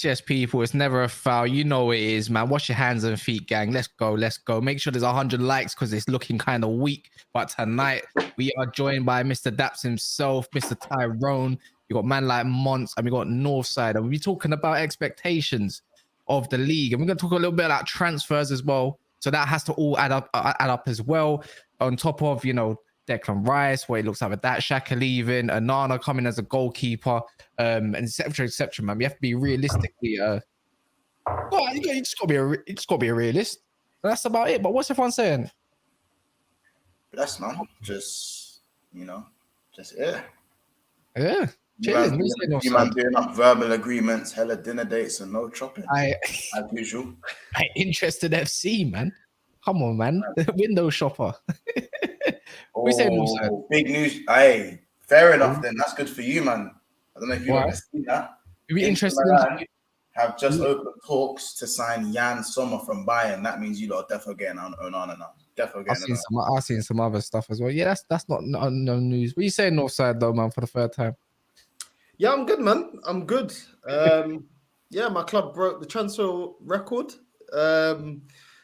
Yes, people. It's never a foul. You know what it is, man. Wash your hands and feet, gang. Let's go. Make sure there's 100 likes because it's looking kind of weak. But tonight, we are joined by Mr. Daps himself, Mr. Tyrone. You got man like Monts, and we got Northside. And we'll be talking about expectations of the league. And we're going to talk a little bit about transfers as well. So that has to all add up as well. On top of, Declan Rice, what it looks like with that, Xhaka leaving, Anana coming as a goalkeeper, and etc. Man, we have to be realistically. You just got to be a realist. That's about it. But what's everyone saying? That's man. Just yeah. Yeah. You man doing up verbal agreements, hella dinner dates, and no chopping. As usual. Interested FC, man. Come on, man. Window shopper. We say big news. Hey, fair enough then. That's good for you, man. I don't know if you want to see that. You'd be interested have just opened talks to sign Jan Sommer from Bayern. That means you lot are definitely getting on now. Definitely getting on. I've seen some other stuff as well. Yeah, that's not no news. What are you saying, Northside, though, man, for the third time? Yeah, I'm good, man. I'm good. Yeah, my club broke the transfer record.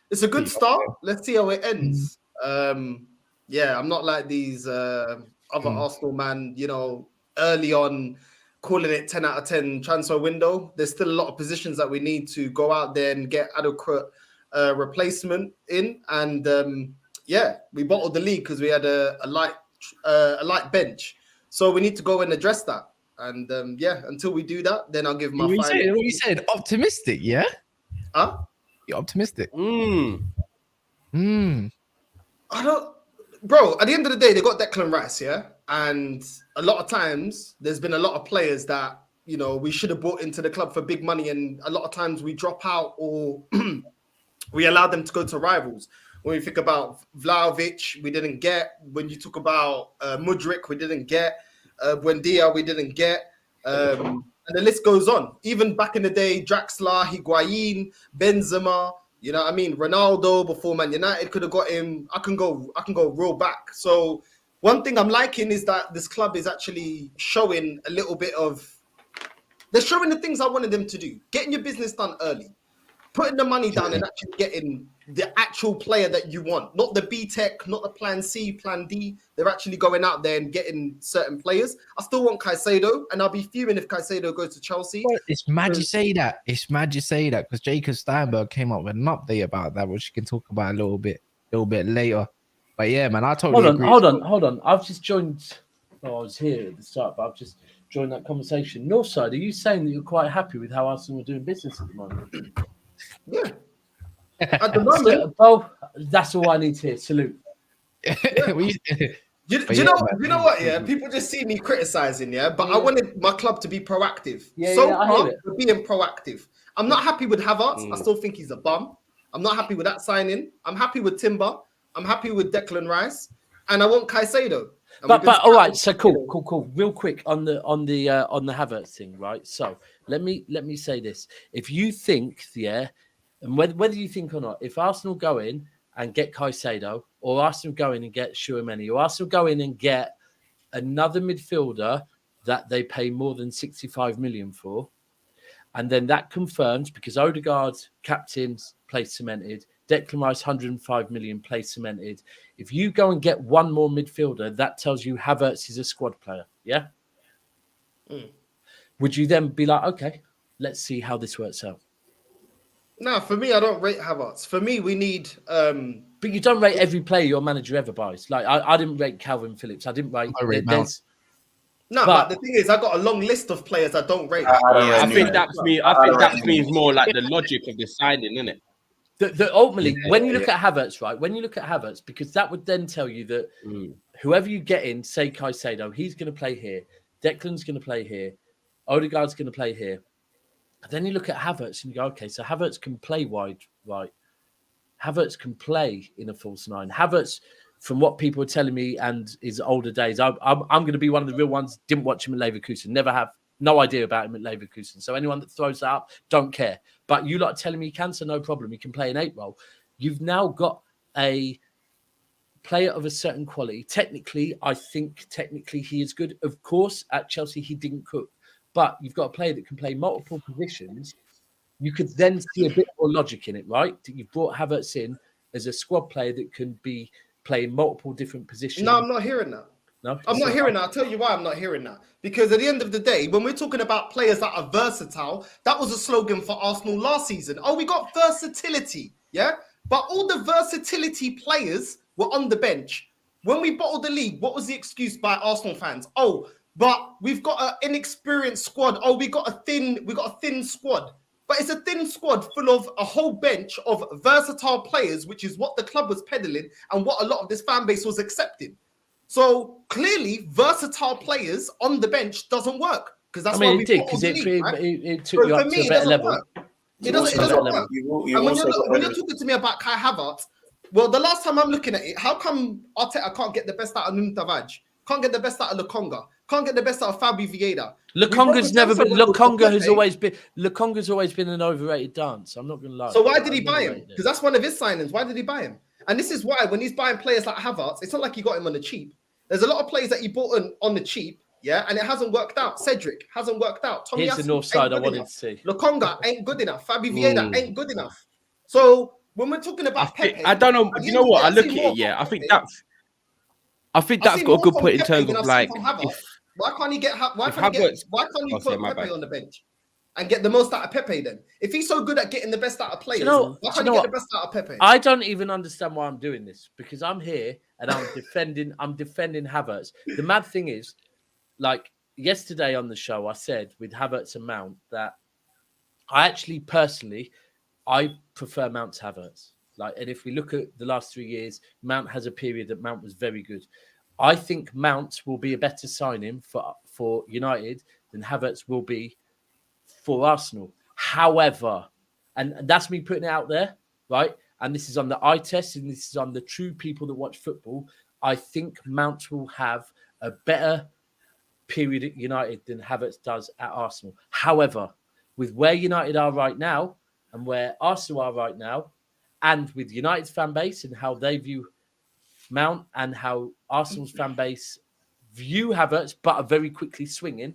It's a good start. Let's see how it ends. Yeah, I'm not like these other Arsenal man, early on calling it 10 out of 10 transfer window. There's still a lot of positions that we need to go out there and get adequate replacement in. And yeah, we bottled the league because we had a light bench. So we need to go and address that. And yeah, until we do that, then I'll give my final. What you said? Optimistic, yeah? Huh? You're optimistic. I don't... Bro, at the end of the day, they got Declan Rice, yeah? And a lot of times, there's been a lot of players that, we should have brought into the club for big money. And a lot of times we drop out or we allow them to go to rivals. When we think about Vlahovic, we didn't get. When you talk about Mudryk, we didn't get. Buendia, we didn't get. And the list goes on. Even back in the day, Draxler, Higuain, Benzema, you know what I mean? Ronaldo before Man United could have got him. I can go real back. So one thing I'm liking is that this club is actually showing a little bit of... They're showing the things I wanted them to do. Getting your business done early. Putting the money down and actually getting the actual player that you want. Not the B-Tech, not the plan C, plan D. They're actually going out there and getting certain players. I still want Caicedo, and I'll be fuming if Caicedo goes to Chelsea. Well, it's mad you say that. Because Jacob Steinberg came up with an update about that, which you can talk about a little bit later. But yeah, man, I totally agree. Hold on. I've just joined... I was here at the start, but I've just joined that conversation. Northside, are you saying that you're quite happy with how Arsenal are doing business at the moment? Yeah. At the moment, well, that's all I need to hear. Salute. Yeah. Do you know what? Yeah, people just see me criticizing. Yeah, but I wanted my club to be proactive. We're being proactive. I'm not happy with Havertz. I still think he's a bum. I'm not happy with that signing. I'm happy with Timber. I'm happy with Declan Rice, and I want Caicedo. But all right, so cool. Real quick on the Havertz thing, right? So let me say this: if you think, and whether you think or not, if Arsenal go in and get Caicedo, or Arsenal go in and get Tchouaméni, or Arsenal go in and get another midfielder that they pay more than 65 million for, and then that confirms because Odegaard's captain's place cemented, Declan Rice 105 million place cemented. If you go and get one more midfielder, that tells you Havertz is a squad player. Yeah. Would you then be like, okay, let's see how this works out? No, for me, I don't rate Havertz. For me, we need... But you don't rate every player your manager ever buys. Like, I didn't rate Calvin Phillips. I didn't rate... No, but the thing is, I got a long list of players I don't rate. I think that means more like the logic of the signing, isn't it? Ultimately, when you look at Havertz, right? When you look at Havertz, because that would then tell you that whoever you get in, say Caicedo, he's going to play here. Declan's going to play here. Odegaard's going to play here. And then you look at Havertz and you go, okay, so Havertz can play wide, right? Havertz can play in a false nine. Havertz, from what people are telling me and his older days, I'm going to be one of the real ones. Didn't watch him at Leverkusen. Never have. No idea about him at Leverkusen. So anyone that throws that up, don't care. But you lot telling me he can, so no problem. He can play an 8 role. You've now got a player of a certain quality. Technically, I think he is good. Of course, at Chelsea, he didn't cook. But you've got a player that can play multiple positions. You could then see a bit more logic in it, right? You've brought Havertz in as a squad player that can be playing multiple different positions. No, I'm not hearing that. No, I'm not hearing that. I'll tell you why I'm not hearing that. Because at the end of the day, when we're talking about players that are versatile, that was a slogan for Arsenal last season. Oh, we got versatility, yeah? But all the versatility players were on the bench. When we bottled the league, what was the excuse by Arsenal fans? Oh, but we've got an inexperienced squad. Oh, we got a thin squad. But it's a thin squad full of a whole bench of versatile players, which is what the club was peddling and what a lot of this fan base was accepting. So clearly, versatile players on the bench doesn't work because that's why we did, because it took you up to a better level. It doesn't work. And when you're talking to me about Kai Havertz, well, the last time I'm looking at it, how come Arteta can't get the best out of Nuntavaj? Can't get the best out of Lokonga? Can't get the best out of Fabi Vieira? Lokonga's never been. Lokonga has always been. Lokonga's always been an overrated dance. I'm not going to lie. So why did he buy him? Because that's one of his signings. Why did he buy him? And this is why when he's buying players like Havertz, it's not like he got him on the cheap. There's a lot of players that he bought on the cheap, yeah, and it hasn't worked out. Cedric hasn't worked out. Tommy Here's the north side I wanted to see. Lokonga ain't good enough. Fabi Vieira ain't good enough. So when we're talking about Pepe, I don't know. You know what? I look at it. Yeah, I think that's got a good point in terms of like. Why can't he get? Why can't he put Pepe on the bench and get the most out of Pepe? Then, if he's so good at getting the best out of players, why can't he get the best out of Pepe? I don't even understand why I'm doing this because I'm here and I'm defending. I'm defending Havertz. The mad thing is, like yesterday on the show, I said with Havertz and Mount that I actually personally I prefer Mount to Havertz. Like, and if we look at the last 3 years, Mount has a period that Mount was very good. I think Mount will be a better signing for United than Havertz will be for Arsenal. However, and that's me putting it out there, right? And this is on the eye test, and this is on the true people that watch football. I think Mount will have a better period at United than Havertz does at Arsenal. However, with where United are right now and where Arsenal are right now, and with United's fan base and how they view Mount and how Arsenal's fan base view Havertz, but are very quickly swinging,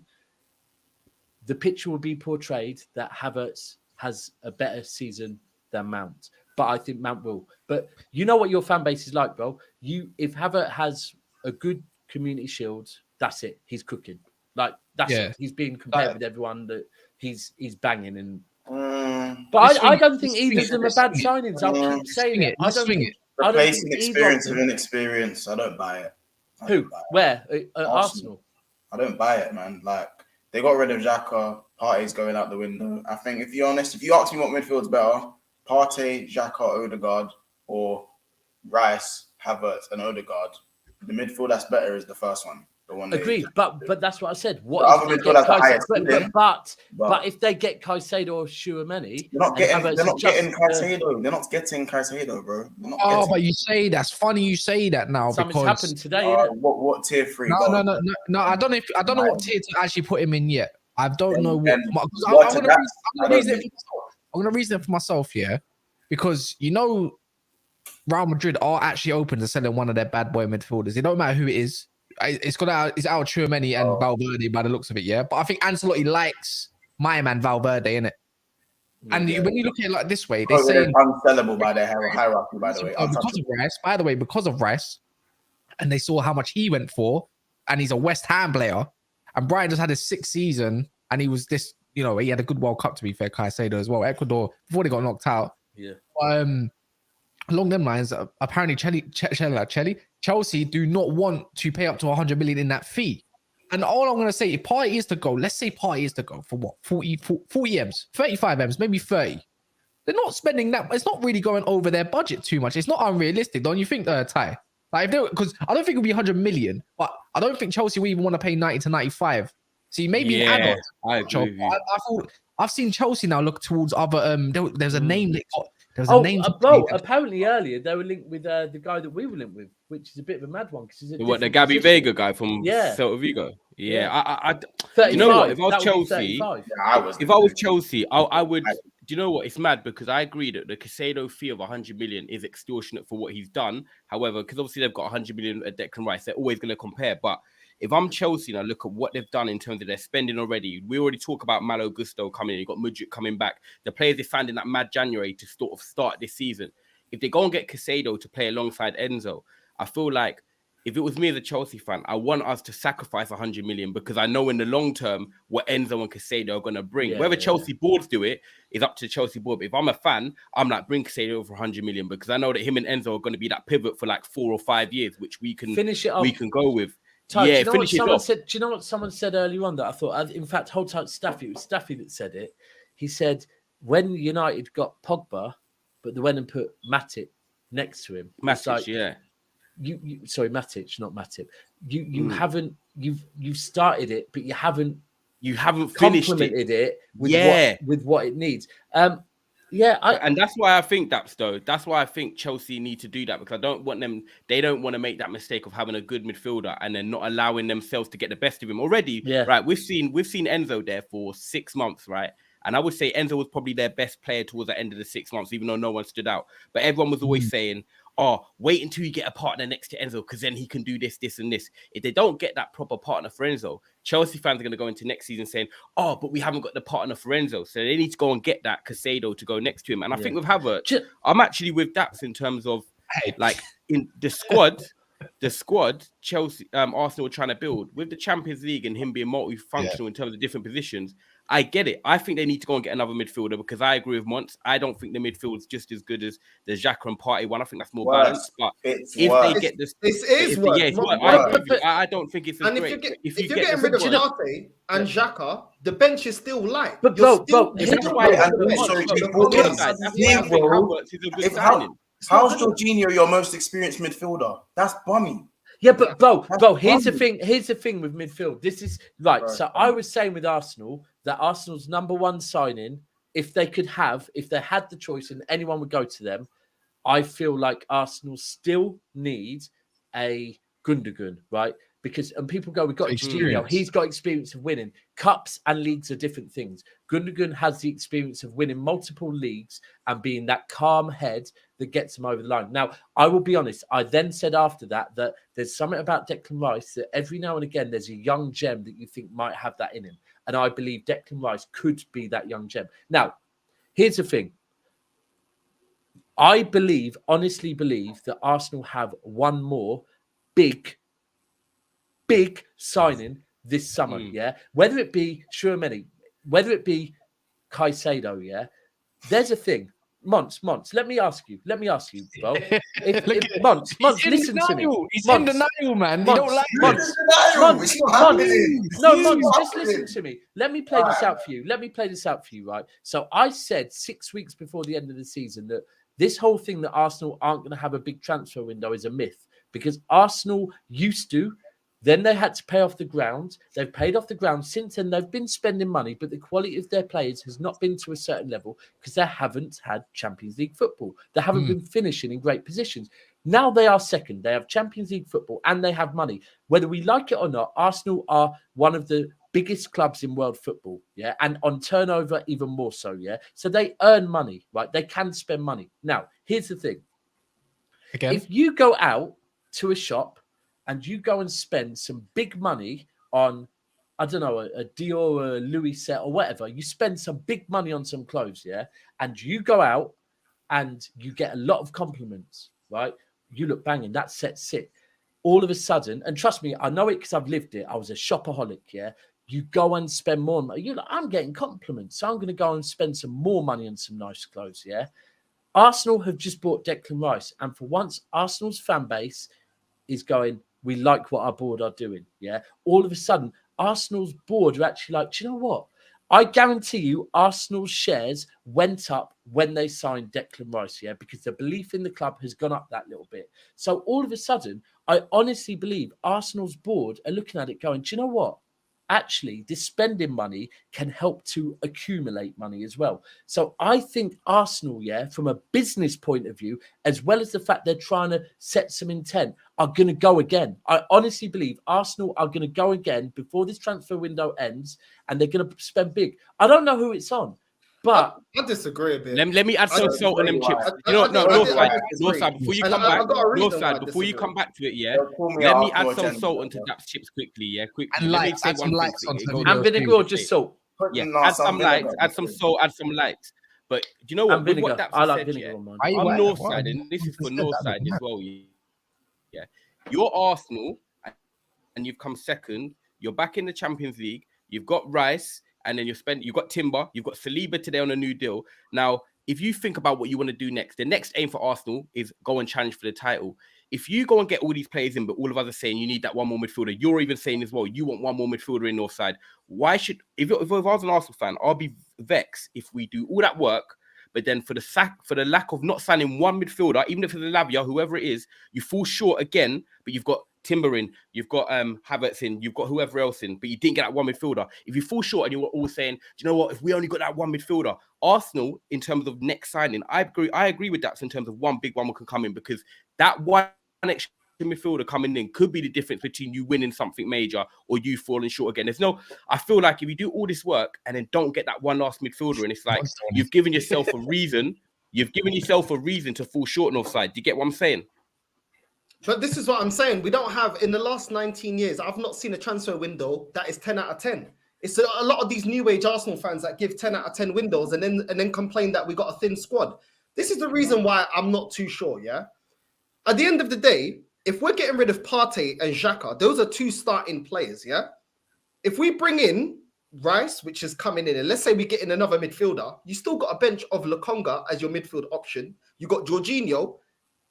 the picture will be portrayed that Havertz has a better season than Mount. But I think Mount will. But you know what your fan base is like, bro. If Havertz has a good community shield, that's it. He's cooking. Like that's it. He's being compared with everyone that he's banging and. But I don't think either of them are bad signings. I'll keep saying it. I don't think. Replacing experience with inexperience, I don't buy it. Who? Where? Arsenal. I don't buy it, man. Like they got rid of Xhaka, Partey's going out the window. I think if you're honest, if you ask me what midfield's better, Partey, Xhaka, Odegaard, or Rice, Havertz, and Odegaard, the midfield that's better is the first one. Agreed, but that's what I said. What if they get Caicedo? But if they get Caicedo or Tchouaméni, they're not getting Caicedo. They're not getting Caicedo, bro. But you say that's funny. You say that now something's because happened today. What tier 3? No. I don't know what tier to actually put him in yet. I don't know what. I'm gonna reason it for myself, yeah, because you know, Real Madrid are actually open to selling one of their bad boy midfielders. It don't matter who it is. It's out Tchouaméni and Valverde by the looks of it, yeah. But I think Ancelotti likes my man Valverde, innit? And when you look at it like this way, they say unsellable by their hierarchy, by the way. Because of Rice, and they saw how much he went for, and he's a West Ham player, and Brian just had his 6th season, and he was this, you know, he had a good World Cup to be fair, Caicedo as well. Ecuador before they got knocked out. Yeah. Along them lines, apparently Chelsea do not want to pay up to 100 million in that fee. And all I'm going to say, if Partey is to go, let's say Partey is to go for what? 40 M's, 35 M's, maybe 30. They're not spending that. It's not really going over their budget too much. It's not unrealistic, don't you think, Ty? Like, because I don't think it'll be 100 million, but I don't think Chelsea will even want to pay 90 to 95. See, maybe I agree with you. I've seen Chelsea now look towards other. There's a name that got There was a name. Apparently earlier they were linked with the guy that we were linked with, which is a bit of a mad one because he's The Gabby Vega guy from Celta Vigo. Yeah. I you know what? If I was Chelsea, if I was Chelsea, I would. Do you know what? It's mad because I agree that the Caicedo fee of 100 million is extortionate for what he's done. However, because obviously they've got 100 million at Declan Rice, they're always going to compare. But if I'm Chelsea and I look at what they've done in terms of their spending already, we already talk about Malo Gusto coming in. You got Mudryk coming back. The players they signed in that mad January to sort of start this season. If they go and get Caicedo to play alongside Enzo, I feel like if it was me as a Chelsea fan, I want us to sacrifice 100 million because I know in the long term what Enzo and Caicedo are going to bring. Whether Chelsea boards do it is up to the Chelsea board. But if I'm a fan, I'm like, bring Caicedo for 100 million because I know that him and Enzo are going to be that pivot for like 4 or 5 years, which we can finish it off. We can go with. Do you know what someone said earlier on that I thought? In fact, hold tight, Staffy. It was Staffy that said it. He said when United got Pogba, but they went and put Matic next to him. Matic, Sorry, Matic, not Matip. You haven't you've started it, but you haven't finished it with what it needs. And that's why I think that's why I think Chelsea need to do that because I don't want them. They don't want to make that mistake of having a good midfielder and then not allowing themselves to get the best of him already. Yeah. Right. We've seen Enzo there for 6 months, right? And I would say Enzo was probably their best player towards the end of the 6 months, even though no one stood out. But everyone was always saying, oh, wait until you get a partner next to Enzo because then he can do this, this, and this. If they don't get that proper partner for Enzo, Chelsea fans are going to go into next season saying, oh, but we haven't got the partner for Enzo. So they need to go and get that Caicedo to go next to him. And I think with Havertz, I'm actually with Daps in terms of like in the squad, Chelsea, Arsenal are trying to build with the Champions League and him being multifunctional in terms of different positions. I get it. I think they need to go and get another midfielder because I agree with Mons. I don't think the midfield is just as good as the Xhaka and Partey one. I think that's more balanced. But if they get this, I don't think it's as great. If you're getting rid of Partey and Xhaka, the bench is still light. But how's Jorginho your most experienced midfielder? That's bummy. Yeah, but bro, here's the thing. Here's the thing with midfield. This is right. So I was saying with Arsenal that Arsenal's number one signing, if they had the choice and anyone would go to them, I feel like Arsenal still need a Gundogan, right? Because people go, we've got experience. He's got experience of winning. Cups and leagues are different things. Gundogan has the experience of winning multiple leagues and being that calm head that gets him over the line. Now, I will be honest. I then said after that there's something about Declan Rice that every now and again there's a young gem that you think might have that in him. And I believe Declan Rice could be that young gem. Now, here's the thing. I honestly believe that Arsenal have one more big signing this summer, whether it be Tchouaméni, whether it be Caicedo, there's a thing. Mons, let me ask you, bro. Mons, listen to me. He's in denial, man. Mons, you don't like Mons, just listen to me. Let me play this out for you. Right? So I said 6 weeks before the end of the season that this whole thing that Arsenal aren't going to have a big transfer window is a myth because Arsenal used to. Then they had to pay off the ground. They've paid off the ground. Since then, they've been spending money, but the quality of their players has not been to a certain level because they haven't had Champions League football. They haven't been finishing in great positions. Now they are second. They have Champions League football and they have money. Whether we like it or not, Arsenal are one of the biggest clubs in world football, and on turnover even more so, So they earn money, right? They can spend money. Now, here's the thing. Again? If you go out to a shop and you go and spend some big money on, I don't know, a Dior or a Louis set or whatever, you spend some big money on some clothes, and you go out and you get a lot of compliments, right? You look banging, that set's sick. All of a sudden, and trust me, I know it because I've lived it. I was a shopaholic, You go and spend more money. You're like, I'm getting compliments, so I'm going to go and spend some more money on some nice clothes, Arsenal have just bought Declan Rice, and for once, Arsenal's fan base is going, we like what our board are doing, All of a sudden, Arsenal's board are actually like, do you know what? I guarantee you Arsenal's shares went up when they signed Declan Rice, because the belief in the club has gone up that little bit. So all of a sudden, I honestly believe Arsenal's board are looking at it going, do you know what? actually this spending money can help to accumulate money as well. So I think Arsenal, from a business point of view, as well as the fact they're trying to set some intent, are going to go again. I honestly believe Arsenal are going to go again before this transfer window ends, and they're going to spend big. I don't know who it's on, but I disagree a bit. Let me add some salt on them chips. Northside, before you come back, Northside, before you come back to it, let me add some salt onto Daps chips quickly, Quickly. And let me add some likes onto and vinegar or just salt? Add some likes, add some salt, add some likes. But do you know what? With what Daps I like said, vinegar on mine. I'm Northside, and this is for Northside as well. Yeah, you're Arsenal, and you've come second. You're back in the Champions League. You've got Rice. And then you've got Timber, you've got Saliba today on a new deal. Now, if you think about what you want to do next, the next aim for Arsenal is go and challenge for the title. If you go and get all these players in, but all of us are saying you need that one more midfielder, you're even saying as well, you want one more midfielder in Northside. Why should, if I was an Arsenal fan, I'll be vexed if we do all that work, but then for the lack of not signing one midfielder, even if it's a Lavia, whoever it is, you fall short again, but you've got Timber in, you've got Havertz in, you've got whoever else in, but you didn't get that one midfielder. If you fall short and you were all saying, do you know what, if we only got that one midfielder, Arsenal, in terms of next signing, I agree with that in terms of one big one can come in, because that one extra midfielder coming in could be the difference between you winning something major or you falling short again. I feel like if you do all this work and then don't get that one last midfielder, and it's like you've given yourself a reason to fall short on offside. Do you get what I'm saying? But this is what I'm saying. We don't have, in the last 19 years, I've not seen a transfer window that is 10 out of 10. It's a lot of these new age Arsenal fans that give 10 out of 10 windows and then complain that we got a thin squad. This is the reason why I'm not too sure, At the end of the day, if we're getting rid of Partey and Xhaka, those are two starting players, If we bring in Rice, which is coming in, and let's say we get in another midfielder, you still got a bench of Lokonga as your midfield option. You got Jorginho,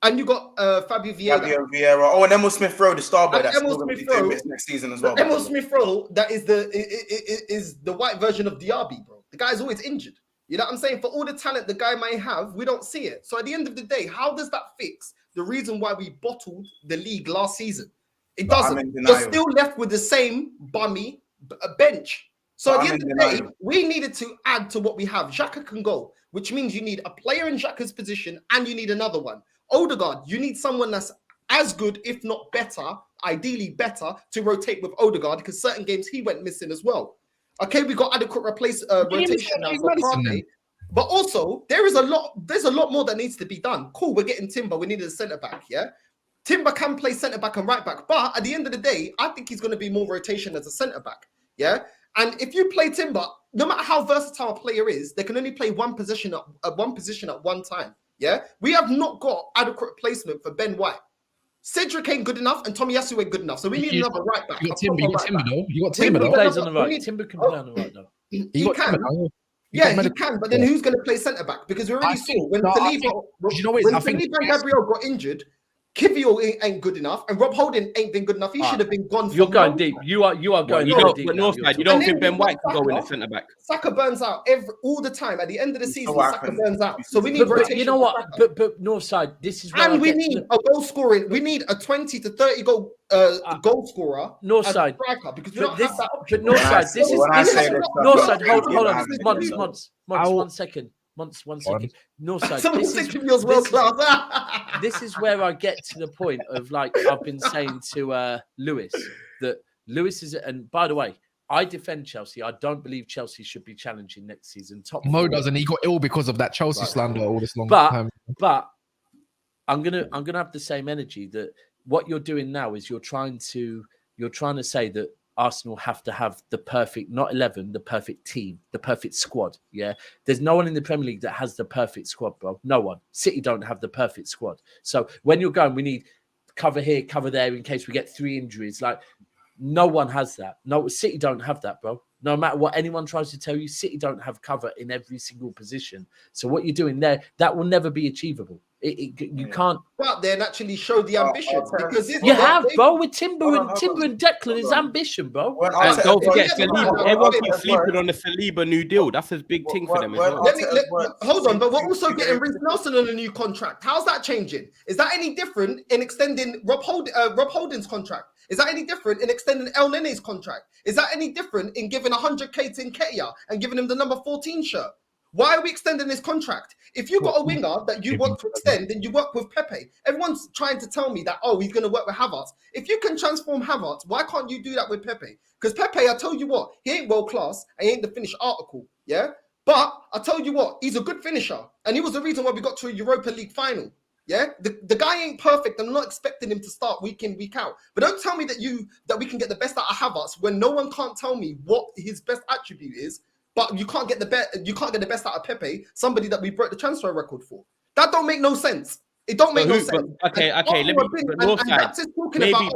and you got Fabio Vieira. Oh, and Emil Smith-Rowe, the star boy, that's still going to be doing this next season as well. Emil Smith-Rowe, that is the white version of Diaby, bro. The guy's always injured. You know what I'm saying? For all the talent the guy may have, we don't see it. So at the end of the day, how does that fix the reason why we bottled the league last season? It doesn't. You're still left with the same bummy bench. So at the end of the day, we needed to add to what we have. Xhaka can go, which means you need a player in Xhaka's position and you need another one. Odegaard, you need someone that's as good, if not better, ideally better, to rotate with Odegaard, because certain games he went missing as well. Okay, we got adequate rotation now for Partey, but also there's a lot more that needs to be done. Cool, we're getting Timber, we need a centre back, Timber can play centre back and right back, but at the end of the day, I think he's going to be more rotation as a centre back, And if you play Timber, no matter how versatile a player is, they can only play one position at one time. We have not got adequate placement for Ben White. Cedric ain't good enough, and Tomiyasu ain't good enough. So we need another right back. You got Timber, though. You got Timber, though. Plays on the right. Timber can play on the right, though. He can. He can. But then who's going to play centre back? Because we already saw when Saliba and Gabriel got injured, Kivior ain't good enough, and Rob Holding ain't been good enough. He should have been gone. You're going deep. You are going deep. But Northside, you don't think Ben White can go in the centre back? Saka burns out all the time. At the end of the season, Saka burns out. So we need rotation. You know what? But Northside, this is where we need a goal scoring. We need a 20 to 30 goal scorer. Northside, because we don't have that option. But Northside, this is Northside. Hold on, Months, 1 second. Northside, this is where I get to the point of, like, I've been saying to Lewis, that Lewis is, and by the way, I defend Chelsea. I don't believe Chelsea should be challenging next season. Mo doesn't. He got ill because of that Chelsea slander all this long time. But I'm gonna have the same energy that what you're doing now is you're trying to say that Arsenal have to have the perfect, not 11, the perfect team, the perfect squad. There's no one in the Premier League that has the perfect squad, bro. No one. City don't have the perfect squad. So when you're going, we need cover here, cover there in case we get 3 injuries. Like, no one has that. No, City don't have that, bro. No matter what anyone tries to tell you, City don't have cover in every single position. So what you're doing there, that will never be achievable. You can't go out there and actually show the ambition because you have, bro, with Timber and Declan is ambition, bro. And don't forget Saliba. Everyone keeps sleeping on the Saliba new deal. That's a big thing for them as well. Hold on, but we're also getting Reece Nelson on a new contract. How's that changing? Is that any different in extending Rob Holding's contract? Is that any different in extending El Nene's contract? Is that any different in giving 100k to Nketiah and giving him the number 14 shirt? Why are we extending his contract? If you've got a winger that you want to extend, then you work with Pepe. Everyone's trying to tell me that, he's going to work with Havertz. If you can transform Havertz, why can't you do that with Pepe? Because Pepe, I tell you what, he ain't world class and he ain't the finished article, yeah? But I tell you what, he's a good finisher. And he was the reason why we got to a Europa League final, yeah? The guy ain't perfect. I'm not expecting him to start week in, week out. But don't tell me that we can get the best out of Havertz when no one can't tell me what his best attribute is. But you can't get the best out of Pepe, somebody that we broke the transfer record for. That don't make no sense. It don't make no sense. Okay. Let me.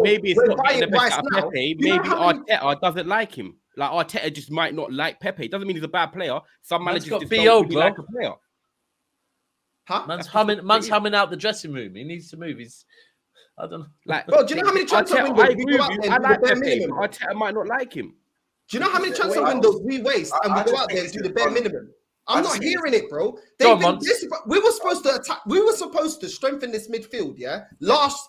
Maybe it's not getting the best out of Pepe. Maybe Arteta doesn't like him. Like Arteta just might not like Pepe. It doesn't mean he's a bad player. Some managers just don't really like a player. Huh? Man's humming out the dressing room. He needs to move. I don't know. Like, bro, do you know how many transfer windows we go out there? I like Pepe. Arteta might not like him. Do you know how many transfer windows we waste and we go out there and do the bare minimum? I'm not hearing it, bro. We were supposed to attack. We were supposed to strengthen this midfield. Yeah, last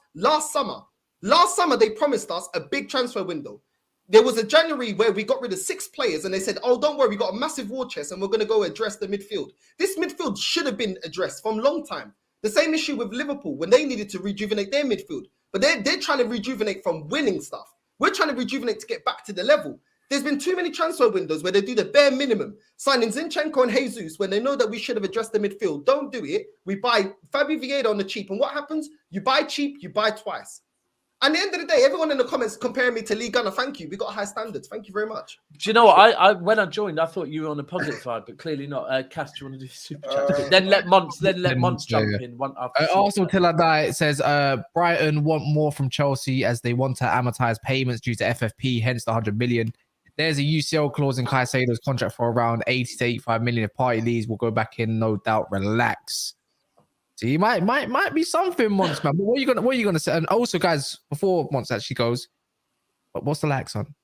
summer. Last summer they promised us a big transfer window. There was a January where we got rid of 6 players and they said, "Oh, don't worry, we got a massive war chest and we're going to go address the midfield." This midfield should have been addressed from long time. The same issue with Liverpool when they needed to rejuvenate their midfield, but they're trying to rejuvenate from winning stuff. We're trying to rejuvenate to get back to the level. There's been too many transfer windows where they do the bare minimum. Signing Zinchenko and Jesus when they know that we should have addressed the midfield. Don't do it. We buy Fabi Vieira on the cheap. And what happens? You buy cheap, you buy twice. At the end of the day, everyone in the comments comparing me to Lee Gunner. Thank you. We got high standards. Thank you very much. Do you know what? I when I joined, I thought you were on the positive side, but clearly not. Cass, do you want to do super chat? Then let Mons jump in. One after Arsenal till I die. It says Brighton want more from Chelsea as they want to amortize payments due to FFP, hence the 100 million. There's a UCL clause in Caicedo's contract for around 80 to 85 million. If Party leaves, will go back in, no doubt. Relax. So you might be something, Mons, man. But what are you gonna say? And also, guys, before Mons actually goes, what's the likes on?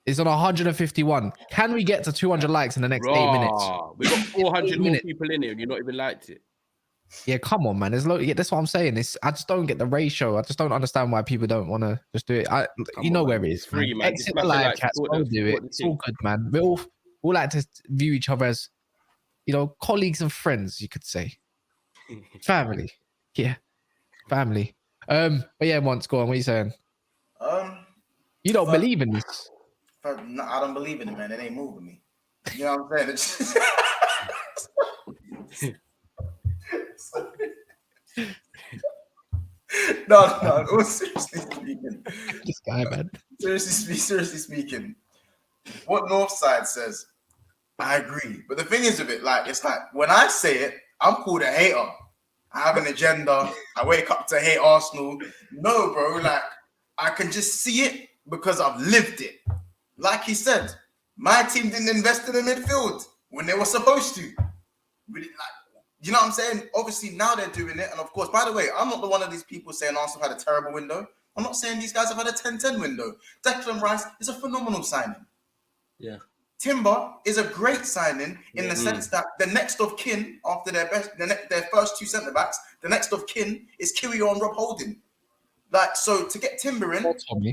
It's on 151. Can we get to 200 likes in the next 8 minutes? We got 400 more people in here, and you're not even liked it. Yeah, come on, man. There's that's what I'm saying. I just don't get the ratio. I just don't understand why people don't want to just do it. Where it is. Free, man. Exit the live chats. Go do it. It's all good, man. We all like to view each other as, colleagues and friends, you could say. Family. Yeah. Family. But yeah, Mons, go on. What are you saying? You don't believe in this? No, I don't believe in it, man. It ain't moving me. You know what I'm saying? No. Seriously speaking, this guy, man. Seriously speaking, what Northside says, I agree. But the thing is with it, it's like when I say it, I'm called a hater. I have an agenda. I wake up to hate Arsenal. No, bro. I can just see it because I've lived it. Like he said, my team didn't invest in the midfield when they were supposed to. Really, you know what I'm saying? Obviously, now they're doing it. And of course, by the way, I'm not one of these people saying Arsenal had a terrible window. I'm not saying these guys have had a 10-10 window. Declan Rice is a phenomenal signing. Yeah. Timber is a great signing in the sense that the next of kin after their first 2 centre-backs, the next of kin is Kyrgios and Rob Holding. So to get Timber in,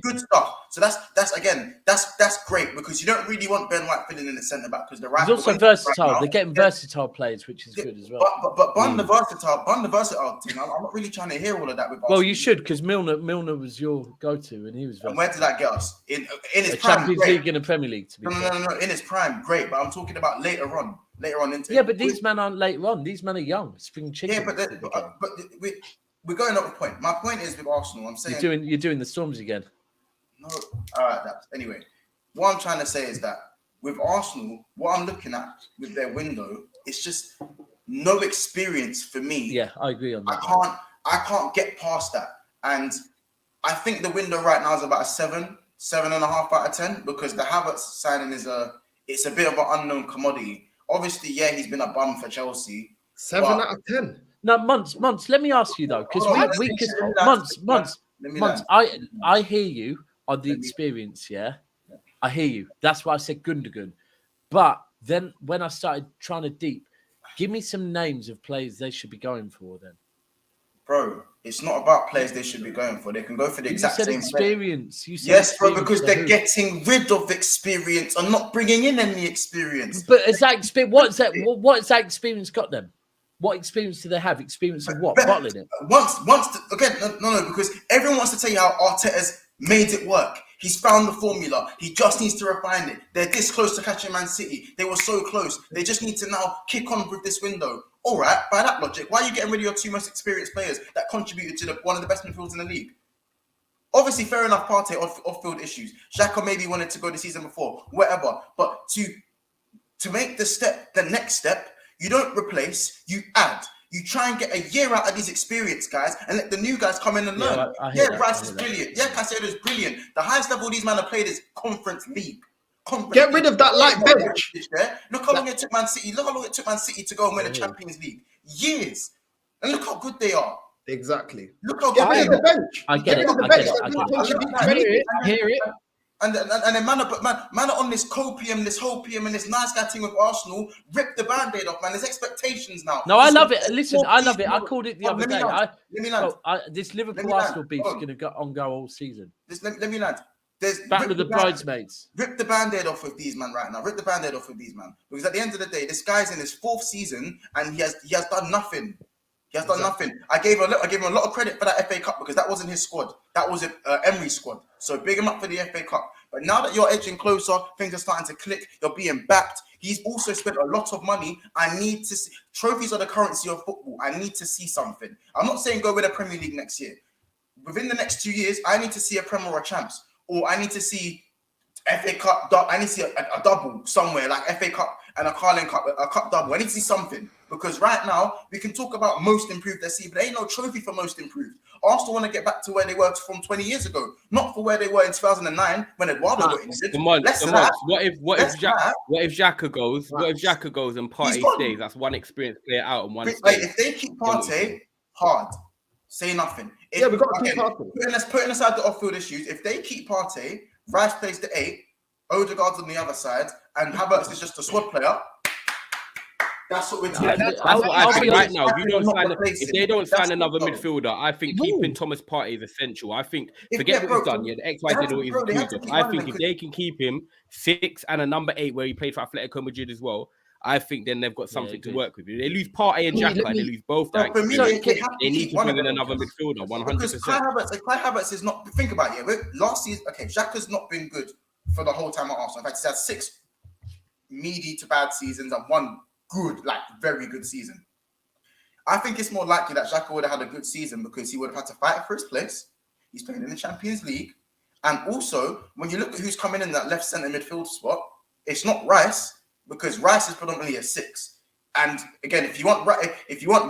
good stuff. So that's great because you don't really want Ben White filling in at centre back because he's also versatile. They're getting versatile players, which is good as well. But Bun the versatile thing. I'm not really trying to hear all of that. Well, you should because Milner was your go-to and he was. And where did that get us? In his prime, Champions League and the Premier League. To be no. In his prime, great. But I'm talking about later on into. Yeah, but these men aren't later on. These men are young, spring chicken. Yeah, but we're going off the point. My point is with Arsenal, I'm saying you're doing the Storms again. No, all right. Anyway, what I'm trying to say is that with Arsenal, what I'm looking at with their window, it's just no experience for me. Yeah, I agree on that. I can't get past that, and I think the window right now is about a 7.5 out of 10 because the Havertz signing it's a bit of an unknown commodity. Obviously, yeah, he's been a bum for Chelsea. 7 out of 10. No, months. Let me ask you though, because months. I hear you on the experience. Yeah, I hear you. That's why I said Gundogan. But then when I started trying to deep, give me some names of players they should be going for then. Bro, it's not about players they should be going for. They can go for the exact same experience. You said yes, bro, because they're getting rid of experience and not bringing in any experience. But is that experience? What's that experience got them? What experience do they have? Experience of what? Bottling it. Because everyone wants to tell you how Arteta's made it work. He's found the formula. He just needs to refine it. They're this close to catching Man City. They were so close. They just need to now kick on with this window. All right, by that logic, why are you getting rid of your two most experienced players that contributed to one of the best midfielders in the league? Obviously, fair enough, Partey off-field issues. Xhaka maybe wanted to go the season before, whatever. But to make the next step, you don't replace, you add. You try and get a year out of these experienced guys and let the new guys come in and learn. Rice is brilliant. Yeah, Caicedo is brilliant. The highest level these men have played is Conference League. Get rid of that light bench. Look how long it took Man City. Look how long it took Man City to go and win the Champions League. Years. And look how good they are. Exactly. Look how good they are. The bench. I get it. I hear it. And then man are on this hopium, and this nice guy team with Arsenal. Rip the band-aid off, man. There's expectations now. No, I love it. Listen, I love it. I called it the other day. This Liverpool Arsenal beef is going to go all season. Let me land. Back with the bridesmaids. Rip the band-aid off with these man right now. Rip the band-aid off with these man. Because at the end of the day, this guy's in his 4th season and he has done nothing. He has done nothing. I gave him a lot of credit for that FA Cup because that wasn't his squad. That was Emery's squad. So big him up for the FA Cup. But now that you're edging closer, things are starting to click. You're being backed. He's also spent a lot of money. I need to see. Trophies are the currency of football. I need to see something. I'm not saying go win a Premier League next year. Within the next 2 years, I need to see a Premier or a Champs. Or I need to see FA Cup. I need to see a double somewhere, like FA Cup and a Carling Cup, a cup double. I need to see something. Because right now, we can talk about most improved SC, but there ain't no trophy for most improved. Arsenal want to get back to where they were from 20 years ago, not for where they were in 2009 when Eduardo got injured. What if Xhaka goes? What if Xhaka goes and Partey stays? That's one experienced player out and one. If they keep Partey, hard. Say nothing. We got to keep Partey. Putting aside the off-field issues, if they keep Partey, Rice plays the 8, Odegaard's on the other side, and Havertz is just a squad player. That's what we're doing. That's what I think right now. If they don't sign another midfielder, I think keeping Thomas Partey is essential. I think forget what he's done. Yeah, the XY did what he's accused of. I think if they can keep him 6 and a number 8 where he played for Atletico Madrid as well, I think then they've got something to work with. If they lose Partey and Xhaka and they lose both. They need to bring in another midfielder. 100%. Because Kai Havertz is not. Think about it. Last season, Xhaka's not been good for the whole time at Arsenal. In fact, he's had 6 meaty to bad seasons and 1 good, like very good season. I think it's more likely that Xhaka would have had a good season because he would have had to fight for his place. He's playing in the Champions League. And also, when you look at who's coming in that left centre midfield spot, it's not Rice because Rice is predominantly a 6. And again, if you want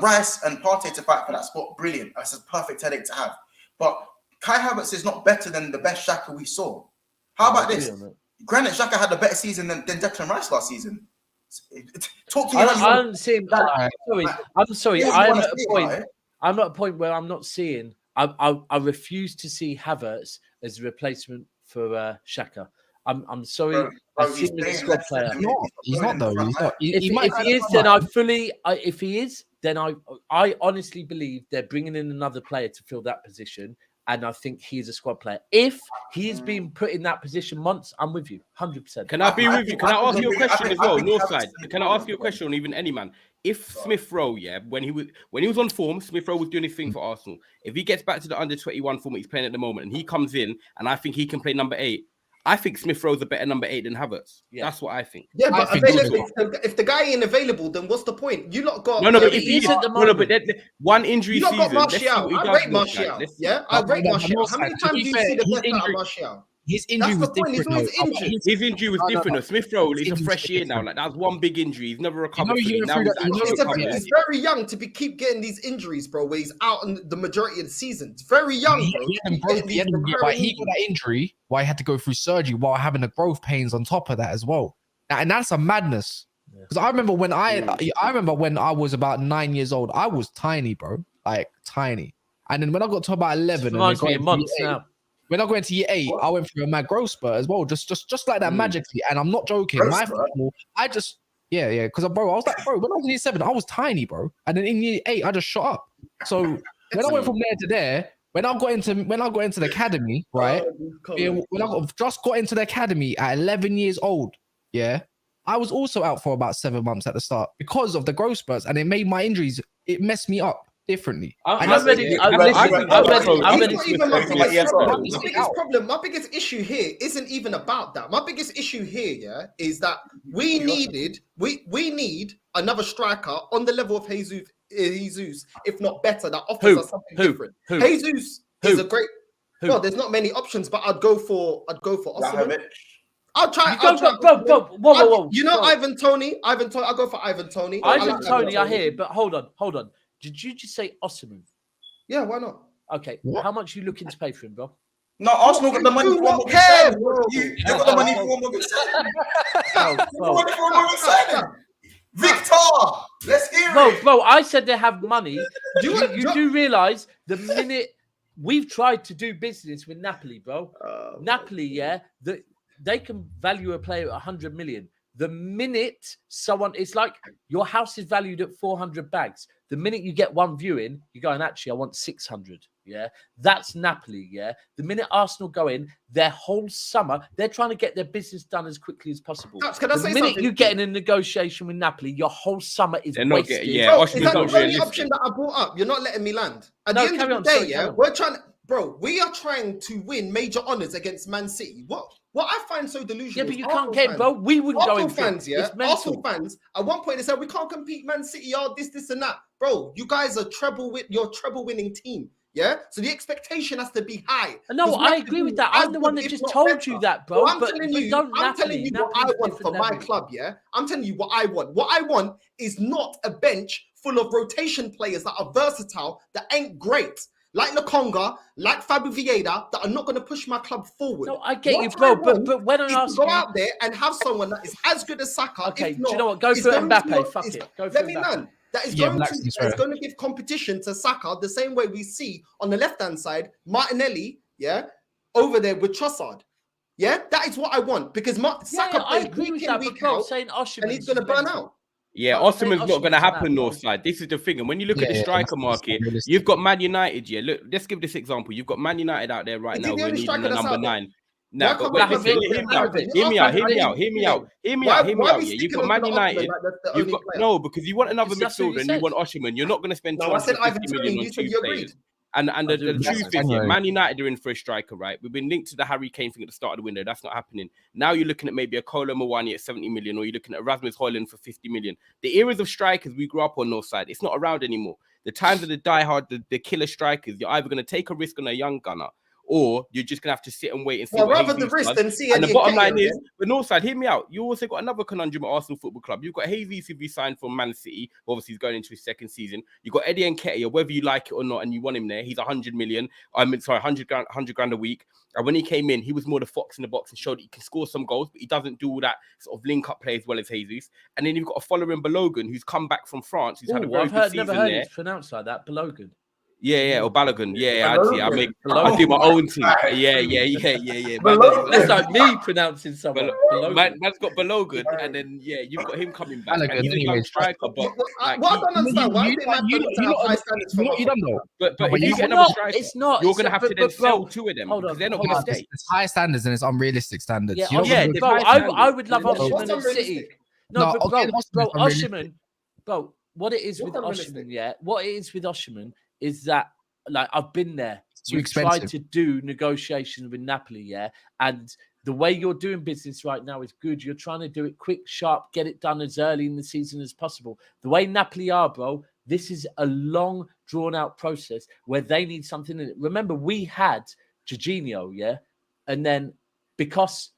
Rice and Partey to fight for that spot, brilliant. That's a perfect headache to have. But Kai Havertz is not better than the best Xhaka we saw. How about this? Granted, Xhaka had a better season than Declan Rice last season. Talk to me. I'm seeing. I'm sorry. I'm at a point where I'm not seeing. I refuse to see Havertz as a replacement for Xhaka. I'm sorry. I've seen him as a squad player. He's not though. He's not. If he is, then I fully. If he is, then I honestly believe they're bringing in another player to fill that position. And I think he is a squad player. If he is being put in that position once, I'm with you, 100%. Can I be with you? Can I ask you a question as well, Northside? Can I ask you a question on even any man? If Smith Rowe, when he was on form, Smith Rowe was doing his thing for Arsenal. If he gets back to the under 21 form he's playing at the moment, and he comes in, and I think he can play number 8. I think Smith Rowe's a better number 8 than Havertz. Yeah. That's what I think. Yeah, but if the guy ain't available, then what's the point? You lot got but one injury season. You got Martial. I rate Martial. Yeah, I rate Martial. How many times do you see the best out of Martial? His injury was different. His injury was different. Smith Rowe is a fresh year now. Like that's one big injury. He's never recovered. He's very young to keep getting these injuries, bro. Where he's out in the majority of the season. It's very young, bro. He got that injury. Why he had to go through surgery while having the growth pains on top of that as well. And that's a madness. Because I remember when I was about 9 years old, I was tiny, bro, like tiny. And then when I got to about 11, reminds me of months now. When I got into year 8, I went through a mad growth spurt as well, just like that magically. And I'm not joking. My football, because bro, I was like, bro, when I was in year 7, I was tiny, bro. And then in year 8, I just shot up. So when I went from there to there, when I got into the academy, right? When I just got into the academy at 11 years old, yeah, I was also out for about 7 months at the start because of the growth spurts, and it made my injuries. It messed me up differently. My biggest issue here isn't even about that. My biggest issue here, is that we need another striker on the level of Jesus, if not better, that offers us something different. Jesus is a great. Well, there's not many options, but I'd go for Osimhen. I'll try. Whoa. You know, Ivan Toney. I'll go for Ivan Toney. Ivan Toney, I hear, but hold on. Did you just say Osimhen? Yeah, why not? Okay, how much are you looking to pay for him, bro? No, Arsenal got the money for one more signing. You got the money for one more signing. Victor, let's hear it. Bro, I said they have money. You do realise the minute we've tried to do business with Napoli, bro. Napoli, they can value a player at 100 million. The minute it's like your house is valued at 400 bags. The minute you get one viewing, you're going, actually, I want 600. Yeah, that's Napoli. Yeah, the minute Arsenal go in, their whole summer, they're trying to get their business done as quickly as possible. The minute you get in a negotiation with Napoli, your whole summer is wasted. Is that the only option that I brought up? You're not letting me land. At the end of the day, we're trying. Bro, we are trying to win major honours against Man City. What I find so delusional. Yeah, but you can't get, bro. We wouldn't go in fans, Arsenal fans, at one point they said we can't compete Man City, this and that. Bro, you guys are you're a treble winning team. Yeah, so the expectation has to be high. No, I agree with that. I'm the one that just told you that, bro. I'm telling you what I want for my club. Yeah, I'm telling you what I want. What I want is not a bench full of rotation players that are versatile, that ain't great. Like Nakonga, like Fabio Vieira, that are not going to push my club forward. No, I get you, bro. But when I ask you, go out there and have someone that is as good as Saka. Okay, do you know what? Go for Mbappe. Fuck it. Let me learn. That is going to give competition to Saka the same way we see on the left-hand side, Martinelli, over there with Trossard. Yeah, that is what I want because Saka plays week in, week out, and he's going to burn out. Yeah, Osimhen's not going to happen north side. This is the thing. And when you look at the striker market, you've got Man United. Yeah, look, let's give this example. You've got Man United out there right now who are needing a number 9. No, but wait, listen, hear me out. Yeah, you've got Man United. Because you want another midfielder and you want Osimhen. You're not going to spend 250 million on 2 players. And the truth is, Man United are in for a striker, right? We've been linked to the Harry Kane thing at the start of the window. That's not happening. Now you're looking at maybe a Kolo Muani at 70 million, or you're looking at Rasmus Højlund for 50 million. The eras of strikers we grew up on North Side, it's not around anymore. The times of the diehard, the killer strikers, you're either going to take a risk on a young gunner, or you're just gonna have to sit and wait and see. Well, rather the risk than see. And the bottom line is, but Northside, hear me out. You also got another conundrum at Arsenal Football Club. You've got Jesus who signed from Man City. Obviously, he's going into his second season. You've got Eddie Nketiah, whether you like it or not, and you want him there. He's 100 million. 100 grand a week. And when he came in, he was more the fox in the box and showed that he can score some goals, but he doesn't do all that sort of link-up play as well as Jesus. And then you've got a follower in Balogun who's come back from France, who's had a very good season there. Never heard it pronounced like that, Balogun. Yeah, or Balogun. Yeah, actually, I do my own thing. Yeah. That's like me pronouncing someone. Man's got Balogun, and then you've got him coming back. And he's a young striker, but I don't understand why you don't know. But if you get another striker, you're gonna have to then sell 2 of them because they're not gonna stay. It's high standards and it's unrealistic standards. I would love Osimhen at City. No, bro, Osimhen, bro. What it is with Osimhen, is that, like, I've been there. We've tried to do negotiations with Napoli, and the way you're doing business right now is good. You're trying to do it quick, sharp, get it done as early in the season as possible. The way Napoli are, bro, this is a long, drawn-out process where they need something in it. Remember, we had Jorginho, and then because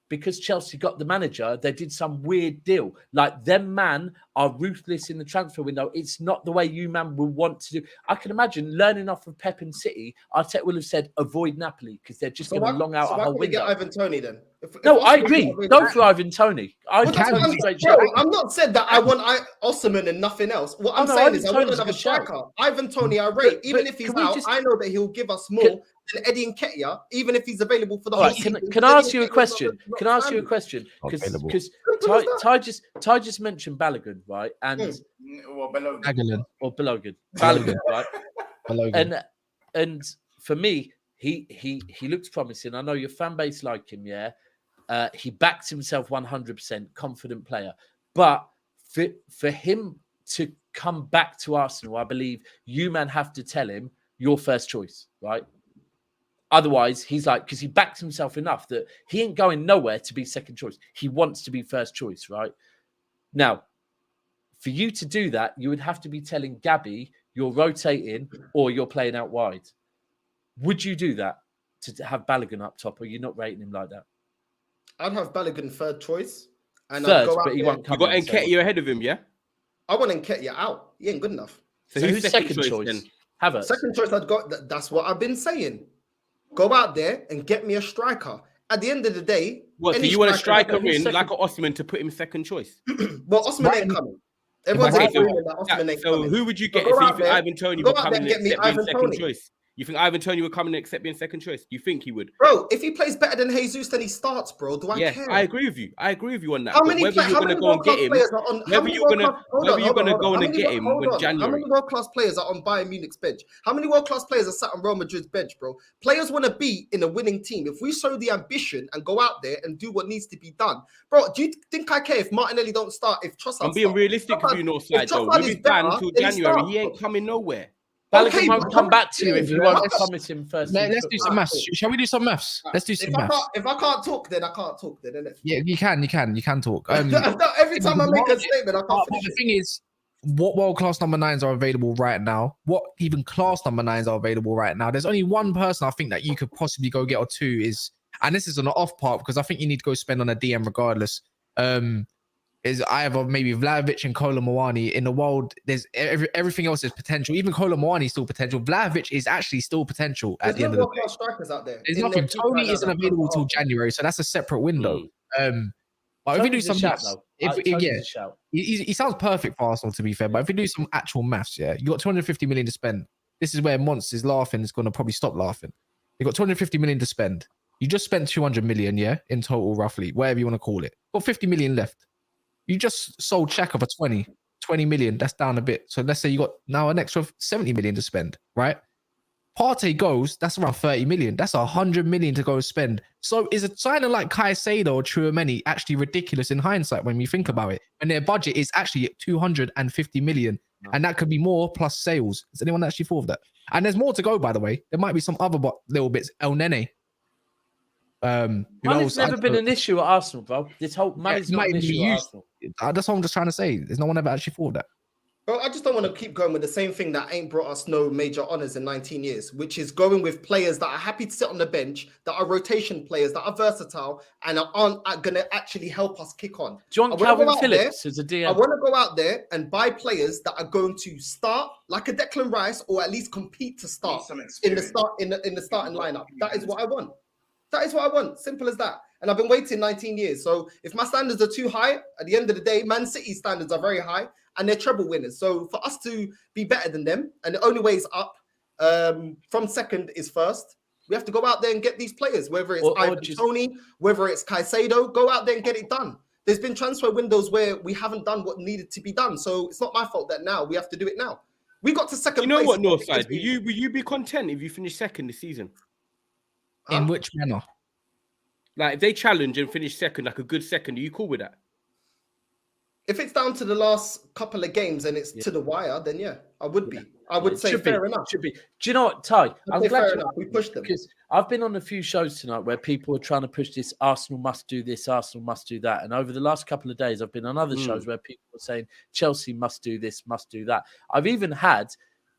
because Chelsea got the manager, they did some weird deal. Like, them man are ruthless in the transfer window. It's not the way you man will want to do. I can imagine learning off of Pep and City, Arteta will have said, avoid Napoli, because they're just going to long out a whole window. Get Ivan Toney then? No, I agree. Go for Ivan Toney. I'm not said that I want Osimhen and nothing else. What I'm saying is I want another striker. Ivan Toney, I rate. Even if he's out, I know that he'll give us more than Eddie Nketiah, even if he's available for the whole season. Can I ask you a question? Can I ask you a question? Because Ty just mentioned Balogun, right? And Balogun. Balogun, right? And for me, he looks promising. I know your fan base like him, yeah. He backs himself 100%, confident player. But for him to come back to Arsenal, I believe you man have to tell him your first choice, right? Otherwise, he's like, because he backs himself enough that he ain't going nowhere to be second choice. He wants to be first choice, right? Now, for you to do that, you would have to be telling Gabby you're rotating or you're playing out wide. Would you do that to have Balogun up top, or you're not rating him like that? I'd have Balogun third choice. And third, but he won't come. You got Nketiah ahead of him, yeah? I want Nketiah out. He ain't good enough. So who's second choice then? Havertz. Second choice I'd got. That's what I've been saying. Go out there and get me a striker. At the end of the day, what? So you want a striker in like an Osimhen to put him second choice? Well, Osimhen ain't coming. Everyone's agreeing that Osimhen ain't coming. So who would you get if you think Ivan Toney would come in and accept being second choice? You think Ivan Toney would come in and accept being second choice? You think he would? Bro, if he plays better than Jesus, then he starts, bro. Do I care? I agree with you. I agree with you on that. How many whether you're going to go and get him, whether you're going to go and get him in January. How many world-class players are on Bayern Munich's bench? How many world-class players are sat on Real Madrid's bench, bro? Players want to be in a winning team. If we show the ambition and go out there and do what needs to be done. Bro, do you think I care if Martinelli don't start, if Trossard I'm being realistic with you, Northside, though. With his ban until January, he ain't coming nowhere. Balogun won't come back to you if you won't promise him first. Let's do some maths. Shall we do some maths? Let's do some maths. If I can't talk, then I can't talk. Then innit? Yeah, you can talk. Every time I make a statement, I can't finish. The thing is, what world-class number 9s are available right now? What even class number 9s are available right now? There's only one person I think that you could possibly go get, or two, and this is on the off part because I think you need to go spend on a DM regardless. Is either maybe Vlahovic and Kolo Muani. In the world, there's everything else is potential. Even Kolo Muani is still potential. Vlahovic is actually still potential at the end of the day. Strikers out there. There's nothing. Tony isn't available till January, so that's a separate window. But if we do some maths, he sounds perfect for Arsenal, to be fair. But if we do some actual maths, yeah, you got 250 million to spend. This is where Monts is laughing. Is going to probably stop laughing. You got 250 million to spend. You just spent 200 million, yeah, in total, roughly, whatever you want to call it. Got 50 million left. You just sold Xhaka for 20 million. That's down a bit. So let's say you got now an extra 70 million to spend, right? Partey goes, that's around 30 million. That's 100 million to go spend. So is a signing like Caicedo or Tchouaméni actually ridiculous in hindsight when we think about it? And their budget is actually at 250 million. And that could be more plus sales. Has anyone actually thought of that? And there's more to go, by the way. There might be some other little bits. El Nene. Money's never been an issue at Arsenal, bro. This whole money's not an issue at Arsenal. That's what I'm just trying to say. There's no one ever actually thought of that. Bro, I just don't want to keep going with the same thing that ain't brought us no major honours in 19 years, which is going with players that are happy to sit on the bench, that are rotation players, that are versatile, and aren't going to actually help us kick on. Do you want Calvin Phillips as a DM? I want to go out there and buy players that are going to start like a Declan Rice, or at least compete to start in the starting lineup. That is what I want. That is what I want. Simple as that. And I've been waiting 19 years. So if my standards are too high, at the end of the day, Man City's standards are very high and they're treble winners. So for us to be better than them, and the only way is up from second is first, we have to go out there and get these players, whether it's Ivan Toney, whether it's Caicedo, go out there and get it done. There's been transfer windows where we haven't done what needed to be done. So it's not my fault that now we have to do it now. We got to second place. You know what, Northside? Will you be content if you finish second this season? In which manner? Like, if they challenge and finish second, like a good second, are you cool with that? If it's down to the last couple of games and it's to the wire, then yeah, I would be. I would say fair enough. Should be. Do you know what, Ty? I'm glad we pushed them. Because I've been on a few shows tonight where people are trying to push this, Arsenal must do this, Arsenal must do that. And over the last couple of days, I've been on other shows where people are saying Chelsea must do this, must do that. I've even had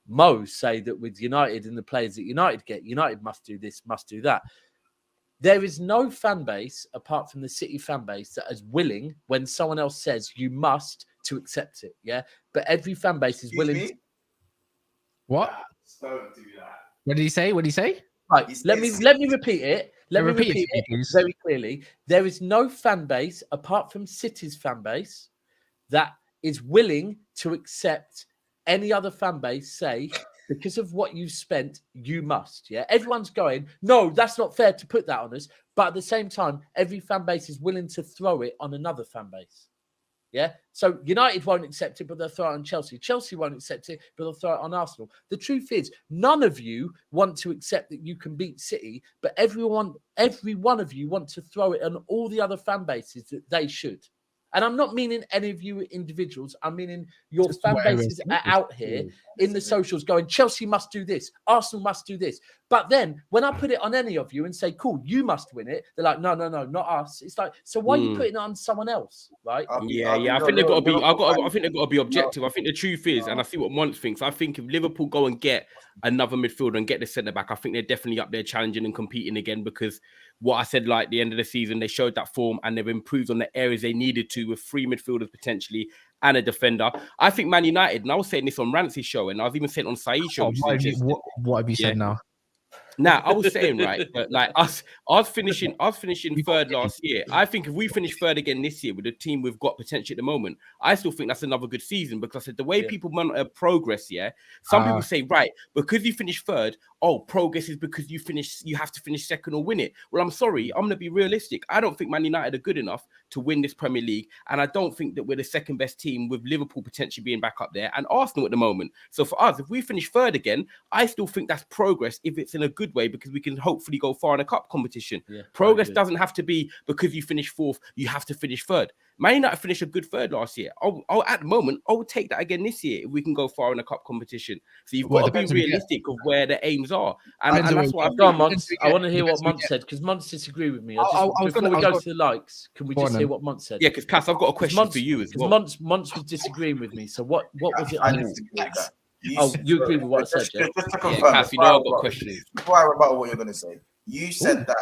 Mo say that with United and the players that United get, United must do this, must do that. There is no fan base apart from the City fan base that is willing, when someone else says you must, to accept it. Yeah, but every fan base is willing. What? Don't do that. What did he say? What did he say? Right. Let me repeat it. Let me repeat it very clearly. There is no fan base apart from City's fan base that is willing to accept any other fan base say, because of what you've spent, you must. Yeah, everyone's going, no, that's not fair to put that on us. But at the same time, every fan base is willing to throw it on another fan base. Yeah, so United won't accept it, but they'll throw it on Chelsea. Chelsea won't accept it, but they'll throw it on Arsenal. The truth is, none of you want to accept that you can beat City, but every one of you want to throw it on all the other fan bases that they should. And I'm not meaning any of you individuals. I'm meaning your just fan bases are out here in the socials going, Chelsea must do this. Arsenal must do this. But then when I put it on any of you and say, cool, you must win it, they're like, no, not us. It's like, so why are you putting it on someone else? Right? I think they've got to be. I think they've got to be objective. I think the truth is, and I see what Mons thinks. I think if Liverpool go and get another midfielder and get the centre back, I think they're definitely up there challenging and competing again, because what I said, like the end of the season, they showed that form and they've improved on the areas they needed to, with 3 midfielders potentially and a defender. I think Man United, and I was saying this on Rancy's show, and I was even saying on Saeed's show. What have you said now? Now, I was saying, right, like I was finishing third last year. I think if we finish third again this year with the team we've got potential at the moment, I still think that's another good season, because I said the way people monitor progress, some people say, right, because you finish third, progress is because you have to finish second or win it. Well, I'm sorry, I'm going to be realistic. I don't think Man United are good enough to win this Premier League, and I don't think that we're the second best team, with Liverpool potentially being back up there and Arsenal at the moment. So for us, if we finish third again, I still think that's progress if it's in a good way, because we can hopefully go far in a cup competition. Progress doesn't have to be because you finish fourth, you have to finish third. Man United finished a good third last year. At the moment, I would take that again this year if we can go far in a cup competition. So you've got to be realistic of where the aims are. And that's why I want to hear what Mons said, because Mons disagreed with me. Before we go to the likes, can we just hear what Mons said? Yeah, because Cass, I've got a question for you as well. Mons was disagreeing with me. So what was it? You agree with what I said, Just to confirm, Cass, you know I've got questions. Before I rebuttal what you're going to say, you said that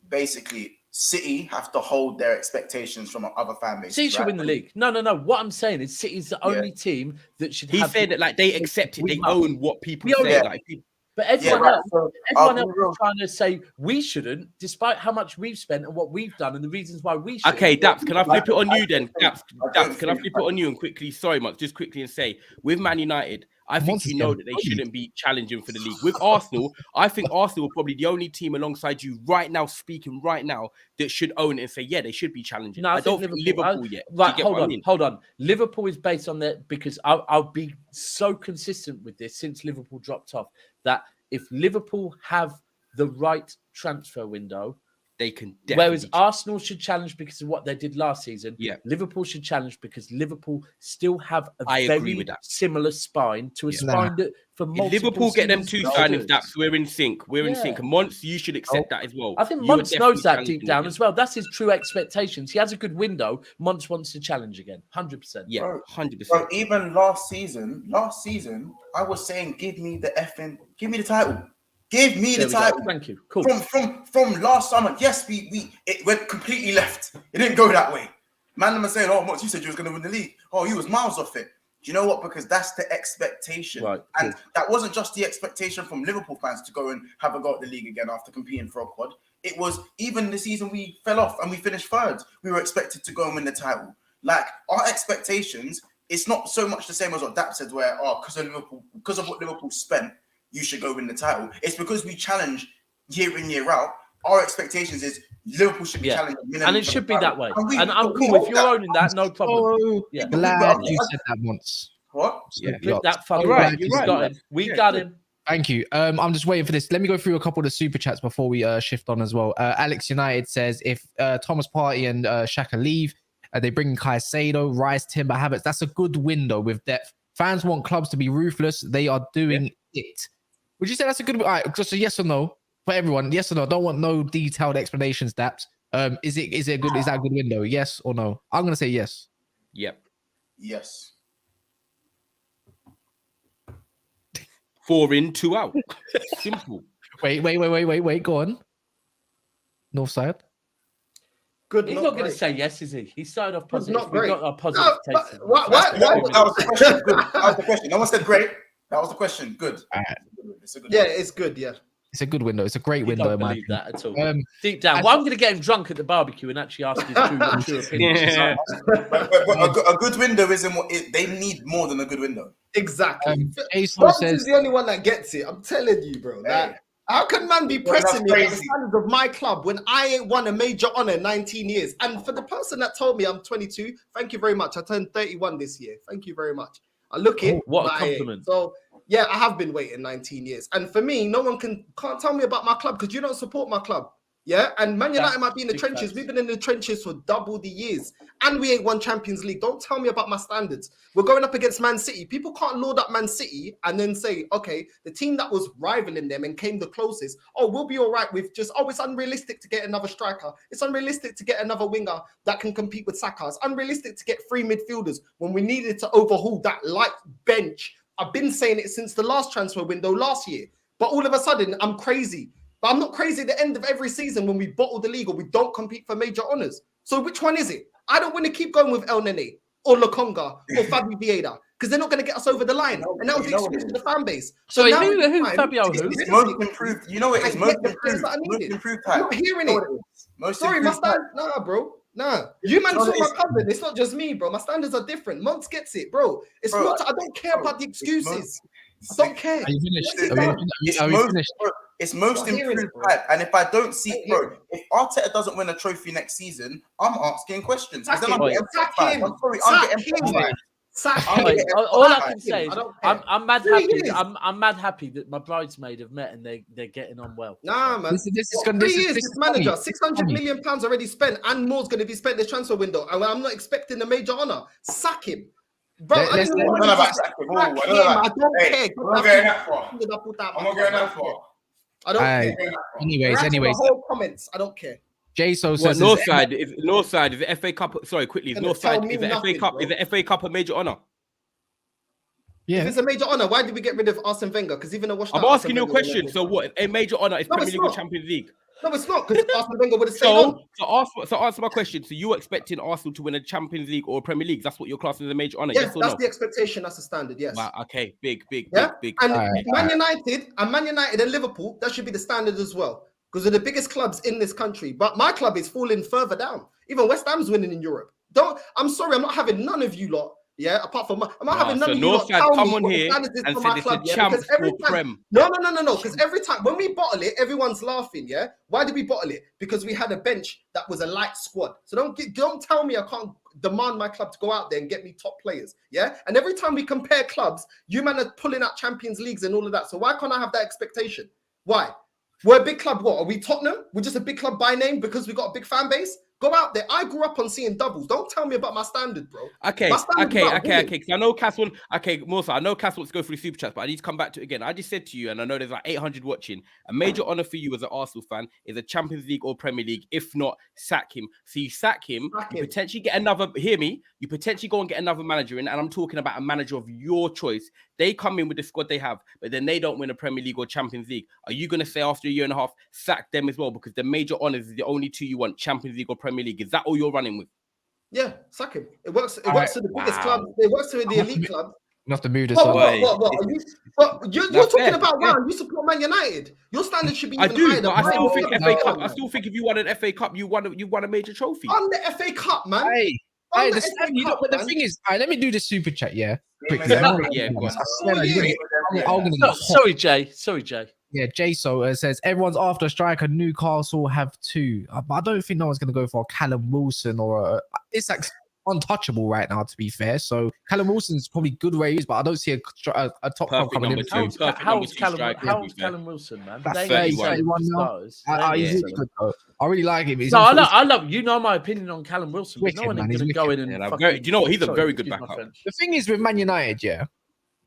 basically City have to hold their expectations from other fan bases. City should win the league. No. What I'm saying is City's the only team that should. He said that like they accept it, they own what people say. Like, but everyone else is trying to say we shouldn't, despite how much we've spent and what we've done and the reasons why we should. Okay, Daps, can I flip it on you then? Daps, can I flip it on you and quickly? Sorry, Mark, just quickly and say with Man United, I think you know that they shouldn't be challenging for the league. With Arsenal, I think Arsenal are probably the only team alongside you right now, speaking right now, that should own it and say, yeah, they should be challenging. No, I don't think Liverpool yet. Right, hold on. Liverpool is based on that, because I'll be so consistent with this since Liverpool dropped off, that if Liverpool have the right transfer window, they can definitely. Whereas Arsenal should challenge because of what they did last season. Yeah. Liverpool should challenge because Liverpool still have a very similar spine to a spine that for multiple. If Liverpool get them 2 signings, Daps, we're in sync. We're in sync. And Mons, you should accept that as well. I think Mons knows that deep down as well. That's his true expectations. He has a good window. Mons wants to challenge again. 100%. Yeah, 100%. Bro, even last season, I was saying, give me the title. Give me the title. Thank you. Cool. From last summer, yes, it went completely left. It didn't go that way. Man, was saying, Mons, you said you was going to win the league. You was miles off it. Do you know what? Because that's the expectation. Right. And that wasn't just the expectation from Liverpool fans to go and have a go at the league again after competing for a quad. It was even the season we fell off and we finished third. We were expected to go and win the title. Like, our expectations, it's not so much the same as what Daps said, where, because of what Liverpool spent, you should go win the title. It's because we challenge year in, year out. Our expectations is Liverpool should be challenging. And it should be that way. And I'm cool. If you're owning that, no problem. Glad you said that once. What? That fucking right. You got him. We got him. Thank you. I'm just waiting for this. Let me go through a couple of the super chats before we shift on as well. Alex United says, if Thomas Partey and Xhaka leave, they bring in Caicedo, Rice, Timber, Havertz. That's a good window with depth. Fans want clubs to be ruthless. They are doing it. Would you say that's a good? All right, just a yes or no for everyone. Yes or no. Don't want no detailed explanations. Daps. Is it good? Is that a good window? Yes or no? I'm gonna say yes. Yep. Yes. 4 in, 2 out. Simple. Wait. Go on. North side? Good. He's not going to say yes, is he? He started off positive. Not great. We've got a positive taste. Why? That was the question. Good. That was the question. No one said great. That was the question. Good. It's a good. Yeah, it's good. Yeah. It's a good window. It's a great window. I don't believe that at all. Deep down, I'm going to get him drunk at the barbecue and actually ask his true opinions. Yeah. But a good window isn't what they need more than a good window. Exactly. Ace is the only one that gets it. I'm telling you, bro. Like, how can man be pressing me on the standards of my club when I ain't won a major honor in 19 years? And for the person that told me I'm 22, thank you very much. I turned 31 this year. Thank you very much. I look it. What a compliment. So yeah, I have been waiting 19 years. And for me, no one can't tell me about my club because you don't support my club. Yeah, and Man United might be in the trenches. Facts. We've been in the trenches for double the years, and we ain't won Champions League. Don't tell me about my standards. We're going up against Man City. People can't load up Man City and then say, okay, the team that was rivaling them and came the closest, we'll be all right with just, it's unrealistic to get another striker. It's unrealistic to get another winger that can compete with Saka. It's unrealistic to get 3 midfielders when we needed to overhaul that light bench. I've been saying it since the last transfer window last year, but all of a sudden I'm crazy. But I'm not crazy at the end of every season when we bottle the league or we don't compete for major honours. So which one is it? I don't want to keep going with El Nene or Lokonga or Fabi Vieira because they're not going to get us over the line. And that was the excuse of the fan base. So who Fabio? It's most improved. You know it is most improved. Most improved type. I'm not hearing it. Sorry, my stand. Nah, bro. Nah. You man saw my cousin. It's not just me, bro. My standards are different. Monts gets it, bro. It's not. I don't care about the excuses. I don't care. Are you finished? Are you finished? It's most improved type. And if I don't see, bro, if Arteta doesn't win a trophy next season, I'm asking questions. Sack him. I'm sorry, I'm getting all I can say is I'm mad happy. I'm mad happy that my bridesmaid have met and they're getting on well. Nah, man. This is going to be this manager. £600 million already spent, and more's going to be spent this transfer window. And I'm not expecting a major honor. Sack him. Bro, I don't care. I'm not getting that far. I don't care. Anyways. Whole comments. I don't care. Jaso says North side is the FA Cup. Sorry, quickly. North side is the FA Cup. Is the FA Cup a major honor? Yeah. If it's a major honor, why did we get rid of Arsene Wenger? Because even though I'm asking you a question. So what? A major honor is Premier League or Champions League? No, it's not, because Arsene Wenger would have stayed on. So answer my question. So you were expecting Arsenal to win a Champions League or a Premier League? That's what you're classing as a major honor? Yes, that's the expectation. That's the standard, yes. Wow, okay, big. And Man United and Liverpool, that should be the standard as well. Because they're the biggest clubs in this country. But my club is falling further down. Even West Ham's winning in Europe. I'm sorry, I'm not having none of you lot. Yeah, apart from I'm not having none of you lot tell me what the standards is for my club. Yeah, because every time, no. Because every time when we bottle it, everyone's laughing. Yeah, why did we bottle it? Because we had a bench that was a light squad. So don't tell me I can't demand my club to go out there and get me top players. Yeah, and every time we compare clubs, you man are pulling out Champions Leagues and all of that. So why can't I have that expectation? Why? We're a big club. What are we? Tottenham? We're just a big club by name because we got a big fan base. Go out there. I grew up on seeing doubles. Don't tell me about my standard, bro. Okay. Because I know Cass wants. Okay, Musa, I know Cass wants to go through the super chats, but I need to come back to it again. I just said to you, and I know there's like 800 watching. A major honor for you as an Arsenal fan is a Champions League or Premier League. If not, sack him. So you sack him. You potentially get another. Hear me. You potentially go and get another manager in, and I'm talking about a manager of your choice. They come in with the squad they have, but then they don't win a Premier League or Champions League. Are you going to say after a year and a half, sack them as well? Because the major honors is the only two you want, Champions League or Premier League. Is that all you're running with? Yeah, sack him. It works. It works to the biggest club. It works to the elite club. You have to move this away. You're talking about you support Man United. Your standard should be even higher. But I still think FA Cup. I still think if you won an FA Cup, you won a major trophy. On the FA Cup, man. But the thing is, let me do the super chat, quickly. Sorry, Jay. Yeah, Jaso says everyone's after a striker. Newcastle have 2. But I don't think no one's going to go for Callum Wilson or it's like untouchable right now, to be fair. So Callum Wilson's probably good where he is, but I don't see a top club coming in. How's Callum Wilson, man? That's 31 now. He's really good though. I really like him. I love you know my opinion on Callum Wilson. No one is going to go in and do you know what? He's a very good backup. The thing is with Man United,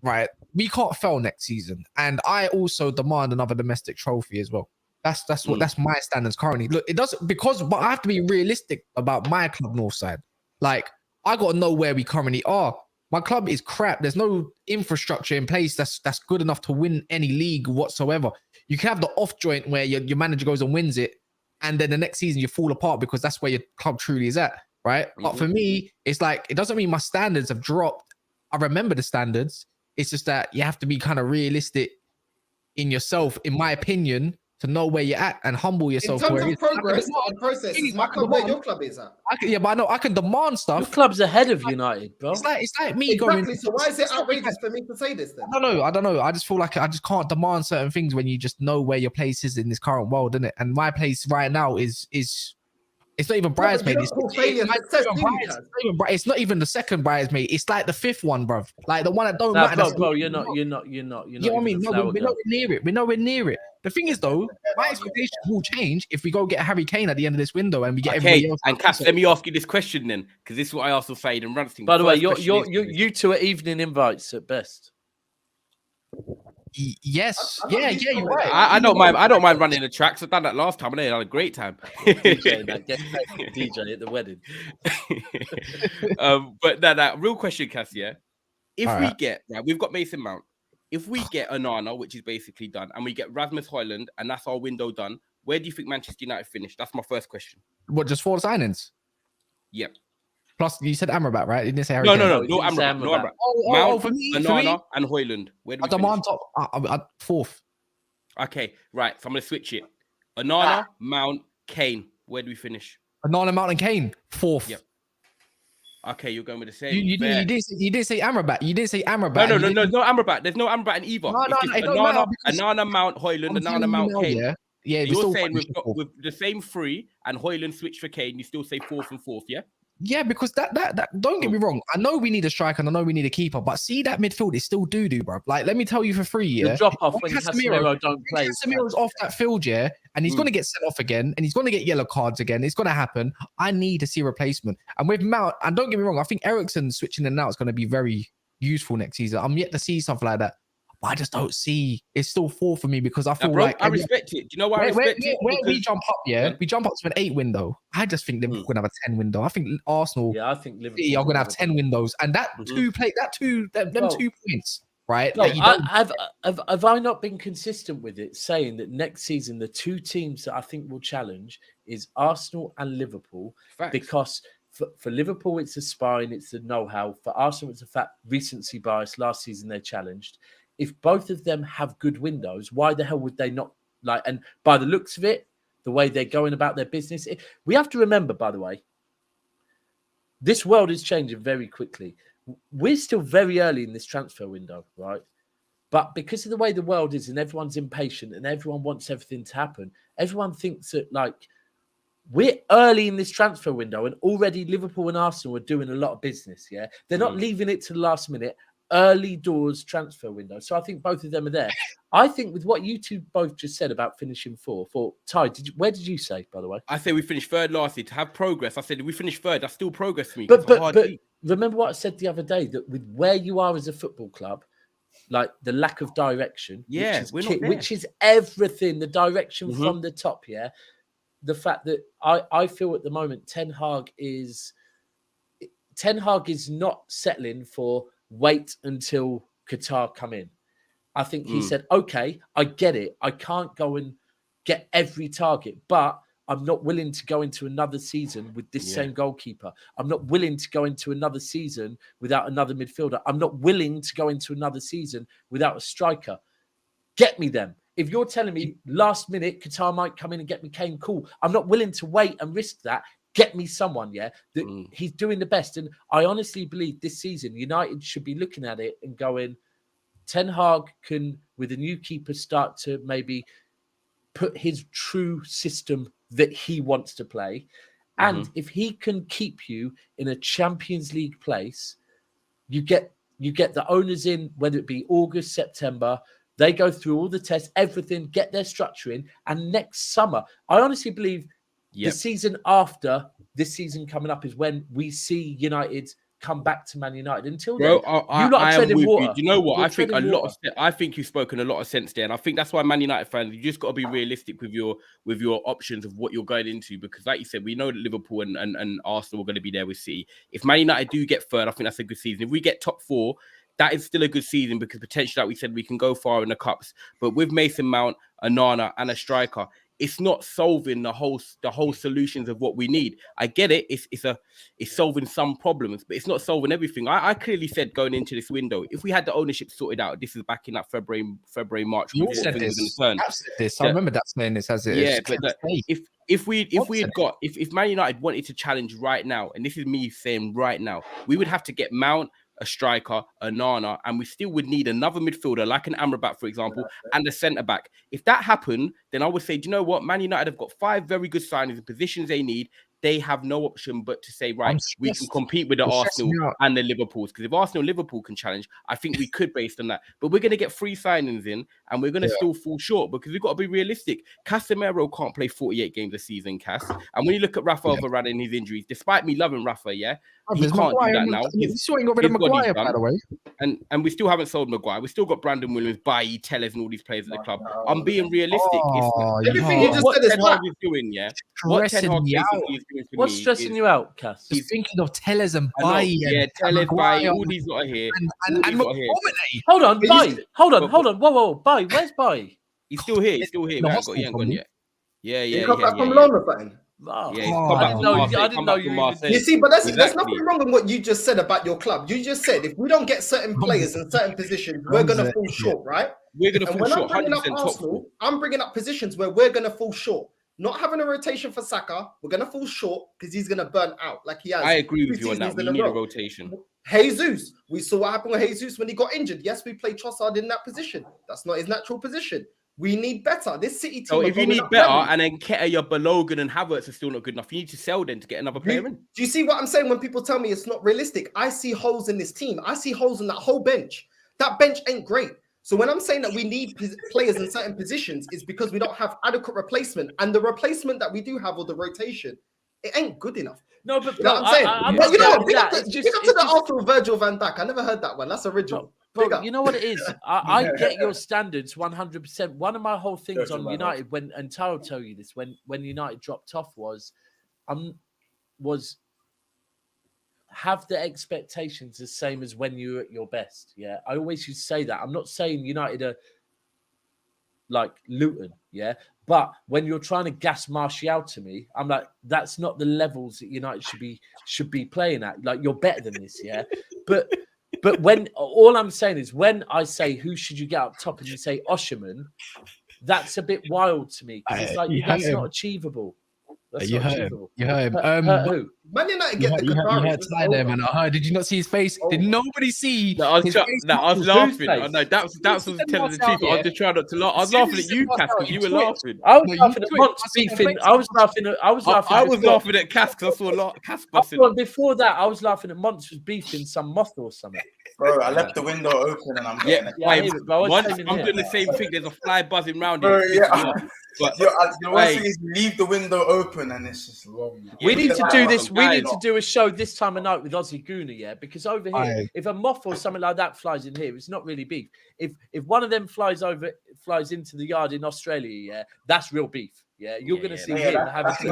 right, we can't fail next season, and I also demand another domestic trophy as well. That's my standards currently. Look, it doesn't but I have to be realistic about my club Northside. Like, I gotta know where we currently are. My club is crap. There's no infrastructure in place that's good enough to win any league whatsoever. You can have the off joint where your manager goes and wins it, and then the next season you fall apart because that's where your club truly is at, right? But for me, it's like it doesn't mean my standards have dropped. I remember the standards. It's just that you have to be kind of realistic in yourself, in my opinion, to know where you're at and humble yourself. In terms of progress and process, is my club where your club is at? But I know I can demand stuff. Your club's ahead of United, bro. It's like me going. So why is it outrageous for me to say this then? I don't know. I just feel like I just can't demand certain things when you just know where your place is in this current world, isn't it? And my place right now is it's not even bridesmaid. It's not even the second bridesmaid. It's like the fifth one, bro. Like the one that don't matter. Bro, you're not. You know what I mean? No, we're nowhere near it. We're nowhere near it. The thing is, though, my expectations will change if we go get Harry Kane at the end of this window and we get everybody else. And Cass, let me ask you this question then, because this is what I also said and Ransing. By the way, you two are evening invites at best. Yes, you're right. I don't mind running the tracks. I've done that last time and I had a great time. DJ at the wedding. But that real question, Cass, yeah. We've got Mason Mount. If we get Onana, which is basically done, and we get Rasmus Højlund, and that's our window done, where do you think Manchester United finish? That's my first question. What, just 4 signings? Yep. Plus, you said Amrabat, right? You didn't say Harry No, Kane. no Amrabat. Mount, for me, Onana, and Højlund. Where do we finish? Top, 4th. Okay, right. So I'm going to switch it. Onana, Mount, Kane. Where do we finish? Onana, Mount, and Kane. 4th. Yep. Okay, you're going with the same. You didn't say Amrabat. You didn't say Amrabat. No, Amrabat. There's no Amrabat in either. Onana, Mount, Højlund, Onana, Mount, Kane. Yeah, you're saying with the same 3 and Højlund switch for Kane, you still say 4th and 4th, yeah? Yeah, because that don't get me wrong. I know we need a striker and I know we need a keeper, but see that midfield is still doo-doo, bro. Like, let me tell you for free, yeah. The drop off when Casemiro don't play. Casemiro's off that field, yeah, and he's gonna get sent off again, and he's gonna get yellow cards again. It's gonna happen. I need to see a replacement. And with Mount, and don't get me wrong, I think Eriksen switching in and out is gonna be very useful next season. I'm yet to see something like that. But I just don't see. It's still 4 for me because I feel like I respect it. Do you know why I respect it? When we jump up, we jump up to an 8 window. I just think Liverpool gonna have a 10 window. I think Arsenal, I think Liverpool are gonna have 10 windows, and that 2 points, right? No, have I not been consistent with it, saying that next season the 2 teams that I think will challenge is Arsenal and Liverpool? Facts. Because for Liverpool it's the spine, it's the know-how. For Arsenal it's a recency bias. Last season they challenged. If both of them have good windows, why the hell would they not like? And by the looks of it, the way they're going about their business, we have to remember, by the way, this world is changing very quickly. We're still very early in this transfer window, right? But because of the way the world is and everyone's impatient and everyone wants everything to happen, everyone thinks that like we're early in this transfer window and already Liverpool and Arsenal are doing a lot of business, yeah? They're not leaving it to the last minute. Early doors transfer window. So I think both of them are there. I think with what you two both just said about finishing 4th, for Ty, where did you say, by the way? I said we finished 3rd last year to have progress. I said if we finished 3rd, that's still progress for me. But remember what I said the other day, that with where you are as a football club, like the lack of direction, which is everything, the direction from the top, yeah. The fact that I feel at the moment Ten Hag is not settling for wait until Qatar come in. I think he said, okay, I get it. I can't go and get every target, but I'm not willing to go into another season with this same goalkeeper. I'm not willing to go into another season without another midfielder. I'm not willing to go into another season without a striker. Get me them. If you're telling me last minute Qatar might come in and get me Kane, cool. I'm not willing to wait and risk that. Get me someone, that he's doing the best. And I honestly believe this season, United should be looking at it and going, Ten Hag can, with a new keeper, start to maybe put his true system that he wants to play. And if he can keep you in a Champions League place, you get the owners in, whether it be August, September, they go through all the tests, everything, get their structure in. And next summer, I honestly believe the season after this season coming up is when we see United come back to Man United. Until then, I am with you. Do you know what? I think you've spoken a lot of sense there, and I think that's why Man United fans, you just got to be realistic with your options of what you're going into, because, like you said, we know that Liverpool and Arsenal are going to be there with City. If Man United do get 3rd, I think that's a good season. If we get top 4, that is still a good season because potentially, like we said, we can go far in the cups. But with Mason Mount, Onana, and a striker, it's not solving the whole solutions of what we need. I get it. It's solving some problems, but it's not solving everything. I clearly said going into this window, if we had the ownership sorted out, this is back in that February, March. You said this. I remember that saying this as it is. Yeah, but if Man United wanted to challenge right now, and this is me saying right now, we would have to get Mount, a striker, a Nana, and we still would need another midfielder like an Amrabat, for example, and a centre back. If that happened, then I would say, do you know what? Man United have got 5 very good signings in positions they need. They have no option but to say, right, we can compete with the Arsenal and the Liverpools. Because if Arsenal and Liverpool can challenge, I think we could based on that. But we're going to get 3 signings in and we're going to still fall short because we've got to be realistic. Casemiro can't play 48 games a season, Cass. And when you look at Rafael Varane and his injuries, despite me loving Rafa, he can't do that now. You still ain't got rid of Maguire, by the way. And we still haven't sold Maguire. We still got Brandon Williams, Bailly, Tellez, and all these players at the club. I'm being realistic. Everything you just said is what Ten Hag is doing, what Ten Hag basically is doing for What's stressing you out, Cass? He's thinking of Tellez and Bailly. Yeah, Tellez, Bailly, all these lot are here. And hold on, Bailly. Hold on. Whoa. Bailly, where's Bailly? He's still here. He ain't gone yet. Yeah. He come back from loan or something. I didn't know you. You see, but there's nothing wrong with what you just said about your club. You just said if we don't get certain players in certain positions, we're gonna fall short, right? We're gonna fall short. When I'm bringing up Arsenal, I'm bringing up positions where we're gonna fall short. Not having a rotation for Saka, we're gonna fall short because he's gonna burn out like he has. I agree with you on that. We need a rotation. Jesus, we saw what happened with Jesus when he got injured. Yes, we played Trossard in that position. That's not his natural position. We need better. This City team. So if you need better, and then Keita, Balogun, and Havertz are still not good enough, you need to sell them to get another player in. Do you see what I'm saying when people tell me it's not realistic? I see holes in this team. I see holes in that whole bench. That bench ain't great. So when I'm saying that we need players in certain positions, it's because we don't have adequate replacement, and the replacement that we do have, or the rotation, it ain't good enough. No, but you know what I'm saying. But you know what? Big up to the Arsenal Virgil van Dijk. I never heard that one. That's original. But you know what it is? I get your standards 100%. One of my whole things on United, and Taro will tell you this, when United dropped off was have the expectations the same as when you were at your best. Yeah, I always used to say that. I'm not saying United are like Luton, yeah, but when you're trying to gas Martial to me, I'm like, that's not the levels that United should be playing at. Like, you're better than this, yeah. But when all I'm saying is when I say who should you get up top and you say Osherman, that's a bit wild to me because it's like that's not achievable. You heard him. Who? Man United get the good man. Did you not see his face? Did nobody see? No, I was laughing. Oh, no, that was telling the truth. I was just trying not to laugh. I was laughing at you, Cass, because you were laughing. I was laughing at Mont's beefing. I was laughing at Cass because I saw Cass busting. Before that, I was laughing at Mont's was beefing some moth or something. Bro, I left the window open and I'm getting it. I'm doing the same thing. There's a fly buzzing round it. But the worst thing is leave the window open and it's just long. We need to do this. We need to do a show this time of night with Ozzy Guna, yeah? Because over here, if a moth or something like that flies in here, it's not really beef. If one of them flies into the yard in Australia, yeah, that's real beef. Yeah, you're going to see him having.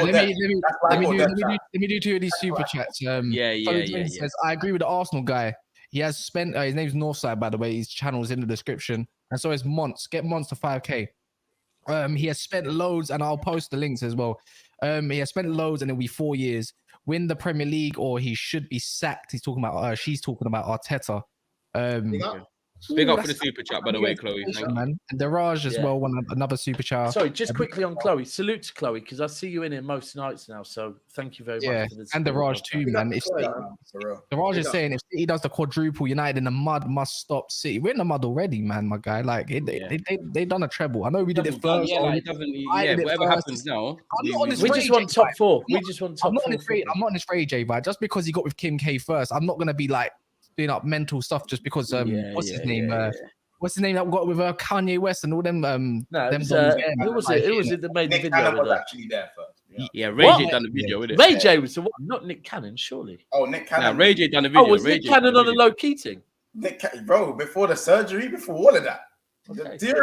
Let me do 2 of these super chats. Says, I agree with the Arsenal guy. He has spent. His name's Northside, by the way. His channel is in the description, and so is Monts. Get Monts to 5K. He has spent loads, and I'll post the links as well. He has spent loads, and it'll be 4 years. Win the Premier League, or he should be sacked. He's talking about. She's talking about Arteta. Big up for the super chat, by the way, Chloe. Man. And Daraj as well, another super chat. Sorry, just quickly on Chloe. Salute to Chloe, because I see you in here most nights now. So thank you very much. For this and Daraj too, man. Daraj is saying if City does the quadruple, United in the mud must stop City. We're in the mud already, man, my guy. Like they done a treble. I know we did it first. Whatever happens now. We just want top 4. We just want top 4. I'm not on this Ray J, but just because he got with Kim K first, I'm not gonna be like doing up mental stuff just because what's his name? What's his name that we got with Kanye West and all them? Who was it that made the video? Was actually there first. Yeah, Ray J done the video with it. Ray J was the one, not Nick Cannon, surely. Oh, Nick Cannon. Ray J done the video. Oh, was Nick Cannon on a low key thing? Bro, before the surgery, before all of that. Okay. Do you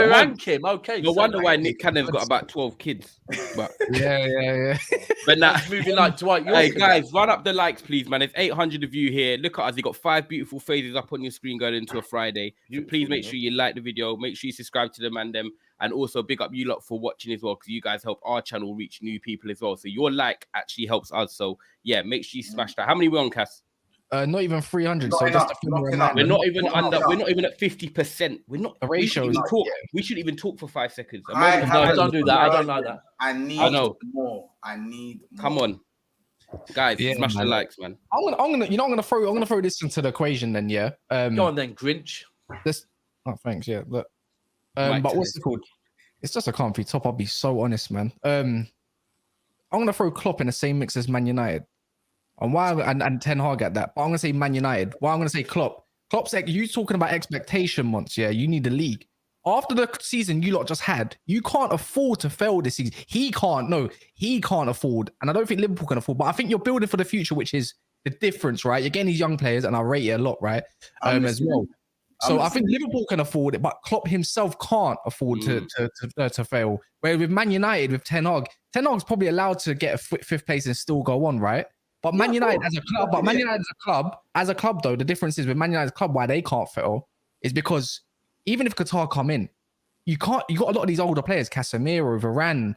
rank him? Okay. No wonder why Nick Cannon's got about 12 kids. But yeah. But now, moving like Dwight York. Hey guys, run up the likes, please, man. There's 800 of you here. Look at us. You got 5 beautiful faces up on your screen going into a Friday. So please make sure you like the video. Make sure you subscribe to them and them. And also big up you lot for watching as well, because you guys help our channel reach new people as well. So your like actually helps us. So yeah, make sure you smash that. How many we on, Cass? Not even 300. So just a few more. We're not even under. We're not even at 50%. We're not. The ratio. We should even talk for 5 seconds. No, don't do that. I don't like that. I need more. I need more. Come on, guys, smash the likes, man. I'm gonna throw this into the equation then. Yeah. Go on then, Grinch. Oh, thanks. Yeah. Look. But what's it called? It's just a comfy top. I'll be so honest, man. I'm gonna throw Klopp in the same mix as Man United. And why and Ten Hag at that? But I'm gonna say Man United. Why I'm gonna say Klopp. Klopp's you talking about expectation once, yeah. You need the league. After the season you lot just had, you can't afford to fail this season. He can't afford. And I don't think Liverpool can afford, but I think you're building for the future, which is the difference, right? You're getting these young players, and I rate it a lot, right? As well. So I think Liverpool can afford it, but Klopp himself can't afford to fail. Where with Man United, with Ten Hag's probably allowed to get a fifth place and still go on, right? But Man United as a club, though, the difference is with Man United's club, why they can't fail is because even if Qatar come in, you got a lot of these older players, Casemiro, Varane.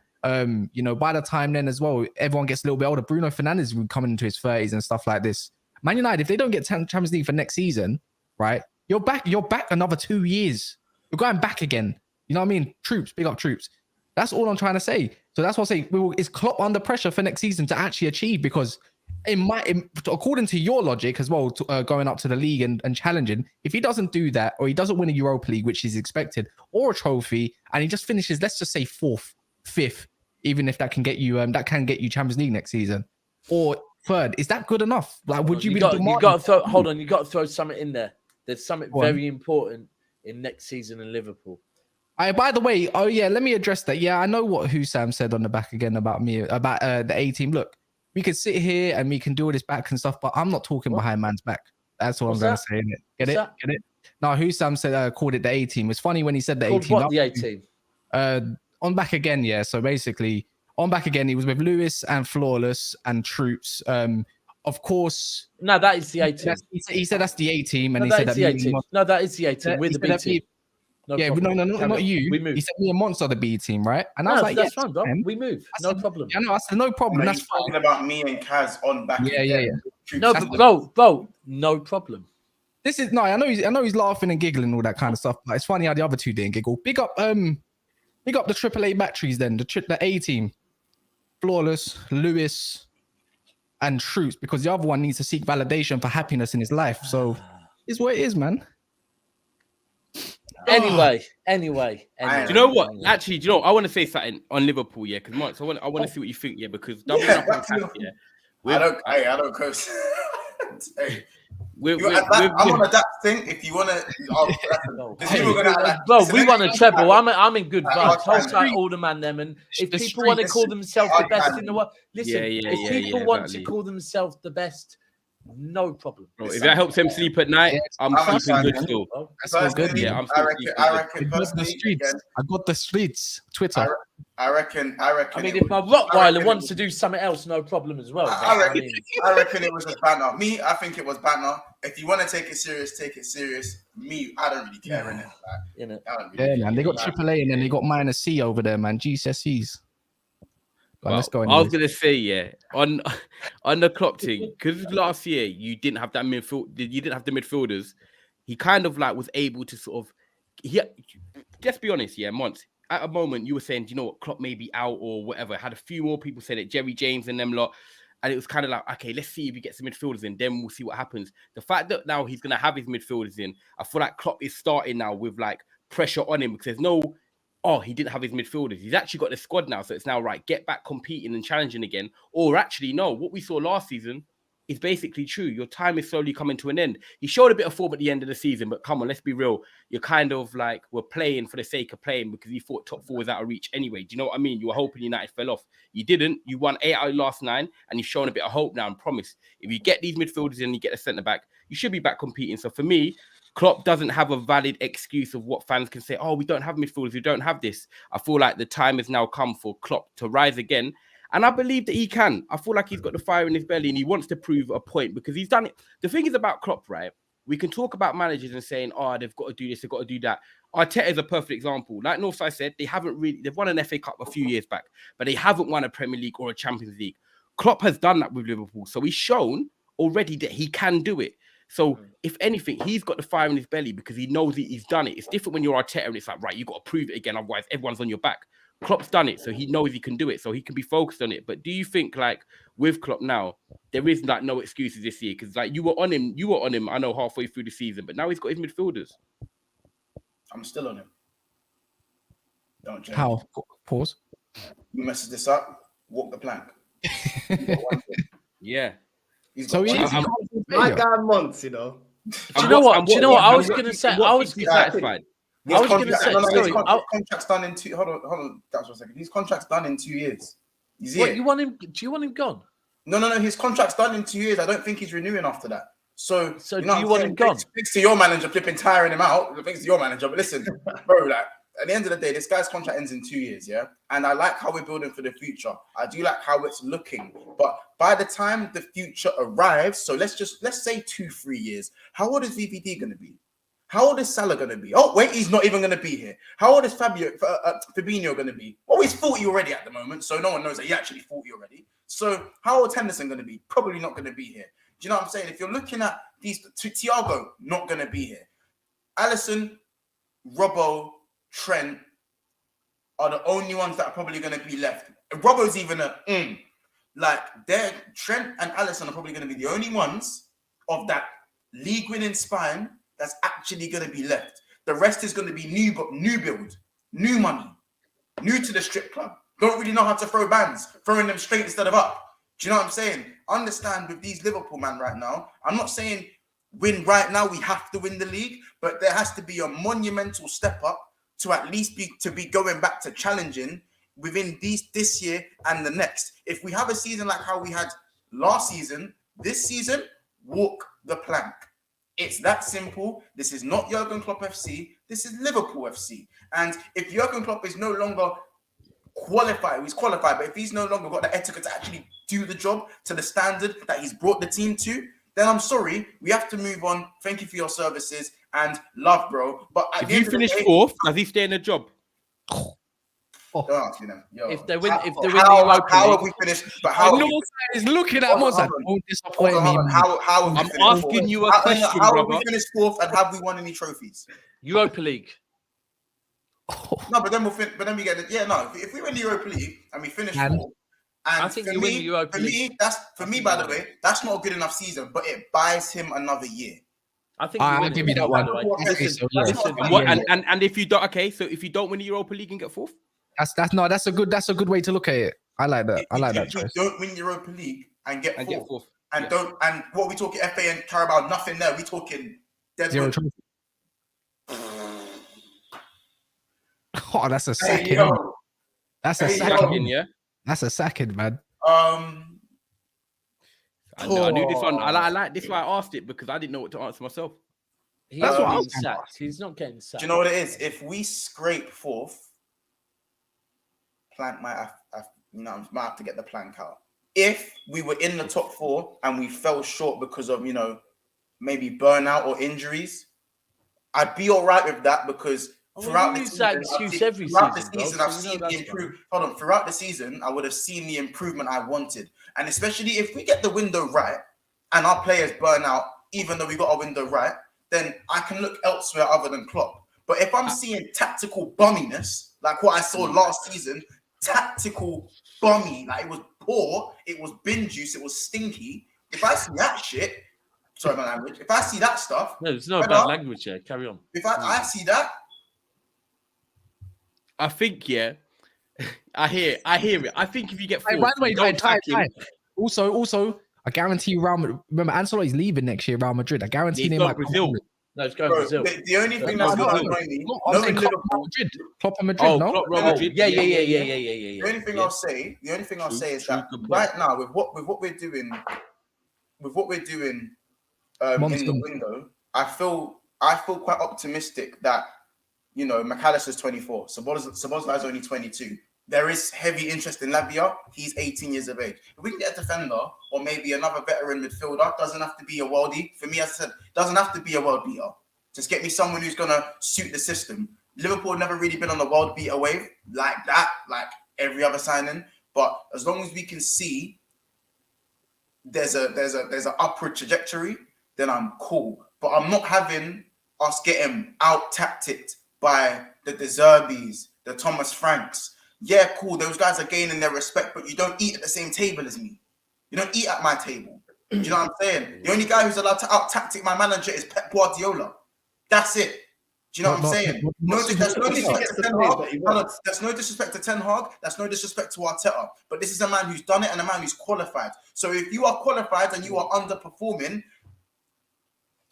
By the time then as well, everyone gets a little bit older. Bruno Fernandes will come into his 30s and stuff like this. Man United, if they don't get Champions League for next season, right? You're back another 2 years. You're going back again. You know what I mean? Troops, big up troops. That's all I'm trying to say. So that's what I say. Is Klopp under pressure for next season to actually achieve? Because according to your logic as well, going up to the league and challenging, if he doesn't do that, or he doesn't win a Europa League, which is expected, or a trophy, and he just finishes, let's just say 4th, 5th, even if that can get you Champions League next season, or 3rd, is that good enough? Like, would you be? You got to throw something in there. There's something very important in next season in Liverpool. By the way, let me address that. Yeah, I know what Sam said on the back again about me, about the A team. Look, we could sit here and we can do all this back and stuff, but I'm not talking behind man's back. That's what I'm going to say. Get it? No, Sam said called it the A team. It's funny when he said the A team. What the A team? On back again, yeah. So basically, on back again, he was with Lewis and Flawless and Troops. Of course. No, that is the A team. He said that's the A team, and he said that the A team. No, that is the A team. We're the B team. No, not you. We moved. He said me and Monster the B team, right? And I was like, that's fine, bro. We move. No problem. Yeah, no, I said no problem. That's fine. Talking about me and Kaz on back. Yeah. No, bro, no problem. This is I know he's laughing and giggling and all that kind of stuff, but it's funny how the other two didn't giggle. Big up the AAA batteries then, the A team, Flawless, Lewis, and Troops, because the other one needs to seek validation for happiness in his life. So it's what it is, man. Anyway. Do you know what? Actually, do you know what? I want to say something on Liverpool, yeah, because Mark, I want to see what you think, yeah, because doubling up on Cass, yeah. I don't coach. I'm on a Daps thing. If you want to, bro, we won a treble. I'm in good vibes. Hold tight, Alderman them, and if people want to call themselves the best in the world, listen. If people want to call themselves the best, no problem. Bro, if that helps them sleep at night, I'm sleeping good still. That's good. Yeah, I reckon. I got the streets. Twitter. I reckon. I mean, if my Rottweiler wants to do something else, no problem as well. I reckon it was a banner. I think it was banner. If you want to take it serious, take it serious. I don't really care, innit? Man. They got AAA and then they got -C over there, man. GCSEs. Well, let's go. I was gonna say, yeah, on the Klopp thing, because last year you didn't have that midfield. You didn't have the midfielders. He kind of was able to sort of. Let's be honest, yeah, Mont. At a moment, you were saying, you know what, Klopp may be out or whatever. Had a few more people said it, Jerry James and them lot. And it was kind of like, okay, let's see if he gets the midfielders in, then we'll see what happens. The fact that now he's going to have his midfielders in, I feel like Klopp is starting now with pressure on him, because there's no, he didn't have his midfielders. He's actually got the squad now. So it's now, right, get back competing and challenging again. Or actually, no, what we saw last season is basically true. Your time is slowly coming to an end. He showed a bit of form at the end of the season, but come on, let's be real. You're kind of we're playing for the sake of playing because you thought top 4 was out of reach anyway. Do you know what I mean? You were hoping United fell off. You didn't. You won 8 out of the last 9, and you've shown a bit of hope now and promise. If you get these midfielders in and you get a centre-back, you should be back competing. So for me, Klopp doesn't have a valid excuse of what fans can say. Oh, we don't have midfielders. We don't have this. I feel like the time has now come for Klopp to rise again. And I believe that he can. I feel like he's got the fire in his belly and he wants to prove a point because he's done it. The thing is about Klopp, right? We can talk about managers and saying, oh, they've got to do this, they've got to do that. Arteta is a perfect example. Like Northside said, they've won an FA Cup a few years back, but they haven't won a Premier League or a Champions League. Klopp has done that with Liverpool. So he's shown already that he can do it. So if anything, he's got the fire in his belly because he knows that he's done it. It's different when you're Arteta and it's like, right, you've got to prove it again. Otherwise, everyone's on your back. Klopp's done it, so he knows he can do it. So he can be focused on it. But do you think, like, with Klopp now, there is, like, no excuses this year? Because, like, you were on him, I know, halfway through the season. But now he's got his midfielders. I'm still on him. Don't change. How? Pause. You messes this up, walk the plank. Yeah. So he's my guy months, you know. Do you know what? I was going to say. I was satisfied. His contract's done in two. Hold on. That's 1 second. His contract's done in 2 years. He's here. What, you want him? Do you want him gone? No. His contract's done in 2 years. I don't think he's renewing after that. So do you want him gone? Thanks to your manager flipping tiring him out. Thanks to your manager. But listen, bro, like at the end of the day, this guy's contract ends in 2 years, yeah. And I like how we're building for the future. I do like how it's looking. But by the time the future arrives, so let's say 2-3 years. How old is VVD going to be? How old is Salah going to be? Oh, wait, he's not even going to be here. How old is Fabinho going to be? Oh, he's 40 already at the moment, so no one knows that he's actually 40 already. So how old is Henderson going to be? Probably not going to be here. Do you know what I'm saying? If you're looking at these, Thiago, not going to be here. Alisson, Robbo, Trent are the only ones that are probably going to be left. Robbo's even Trent and Alisson are probably going to be the only ones of that league-winning spine that's actually going to be left. The rest is going to be new build, new money, new to the strip club. Don't really know how to throw bands, throwing them straight instead of up. Do you know what I'm saying? Understand with these Liverpool man right now, I'm not saying win right now, we have to win the league, but there has to be a monumental step up to at least be going back to challenging within this year and the next. If we have a season like how we had last season, this season, walk the plank. It's that simple. This is not Jurgen Klopp FC. This is Liverpool FC. And if Jurgen Klopp is no longer qualified, he's qualified, but if he's no longer got the etiquette to actually do the job to the standard that he's brought the team to, then I'm sorry, we have to move on. Thank you for your services and love, bro. But if you finish fourth, does he stay in the job? Don't ask me then. Yo, if they win, how have we finished? But how is looking at Mozart? I'm asking you a question. How have we finished fourth and have we won any trophies? Europa League. No, but then we get it. Yeah, no. If we win the Europa League and we finish fourth, and I think you win the Europa League. For me, by the way, that's not a good enough season, but it buys him another year. I think I'll give you that one. And if you don't, okay, so if you don't win the Europa League and get fourth, that's a good way to look at it. I like that. If you don't win the Europa League and get fourth, and what we talking FA and Carabao, nothing there. We talking zero trophy. Oh, that's a second. That's a second. Yeah, that's a second, man. I knew this one. I like this. Why I asked it because I didn't know what to answer myself. That's what I'm sacked. He's not getting sacked. Do you know what it is? If we scrape fourth, plank might have to get the plank out. If we were in the top four and we fell short because of maybe burnout or injuries, I'd be all right with that because throughout the season, I would have seen the improvement I wanted. And especially if we get the window right and our players burn out, even though we got our window right, then I can look elsewhere other than Klopp. But if I'm seeing tactical bumminess, like what I saw last season, tactical bummy, like it was poor, it was bin juice, it was stinky. If I see that shit, sorry my language, if I see that stuff, no, there's no bad language here. Carry on. If I see that, I think I hear it. I think if you get fourth, Also, I guarantee remember Ancelotti's leaving next year, Real Madrid. I guarantee him like Brazil. No, it's going to Brazil. The only thing that's going to annoy me, Klopp and Madrid, no? Yeah. The only thing I'll say is that right now with what we're doing, in the window, I feel I feel quite optimistic that, you know, McAllister's 24, Szoboszlai's only 22. There is heavy interest in Lavia. He's 18 years of age. If we can get a defender or maybe another veteran midfielder, doesn't have to be a worldie. For me, as I said, doesn't have to be a world beater. Just get me someone who's going to suit the system. Liverpool have never really been on the world beater wave like that, like every other signing. But as long as we can see there's an upward trajectory, then I'm cool. But I'm not having us getting out-tacticked by the De Zerbis, the Thomas Franks. Yeah, cool. Those guys are gaining their respect, but you don't eat at the same table as me. You don't eat at my table. Do you know what I'm saying? The only guy who's allowed to out-tactic my manager is Pep Guardiola. That's it. Do you know what I'm saying? That's no disrespect to Ten Hag. That's no disrespect to Ten Hag. That's no disrespect to Arteta. But this is a man who's done it and a man who's qualified. So if you are qualified and you are underperforming,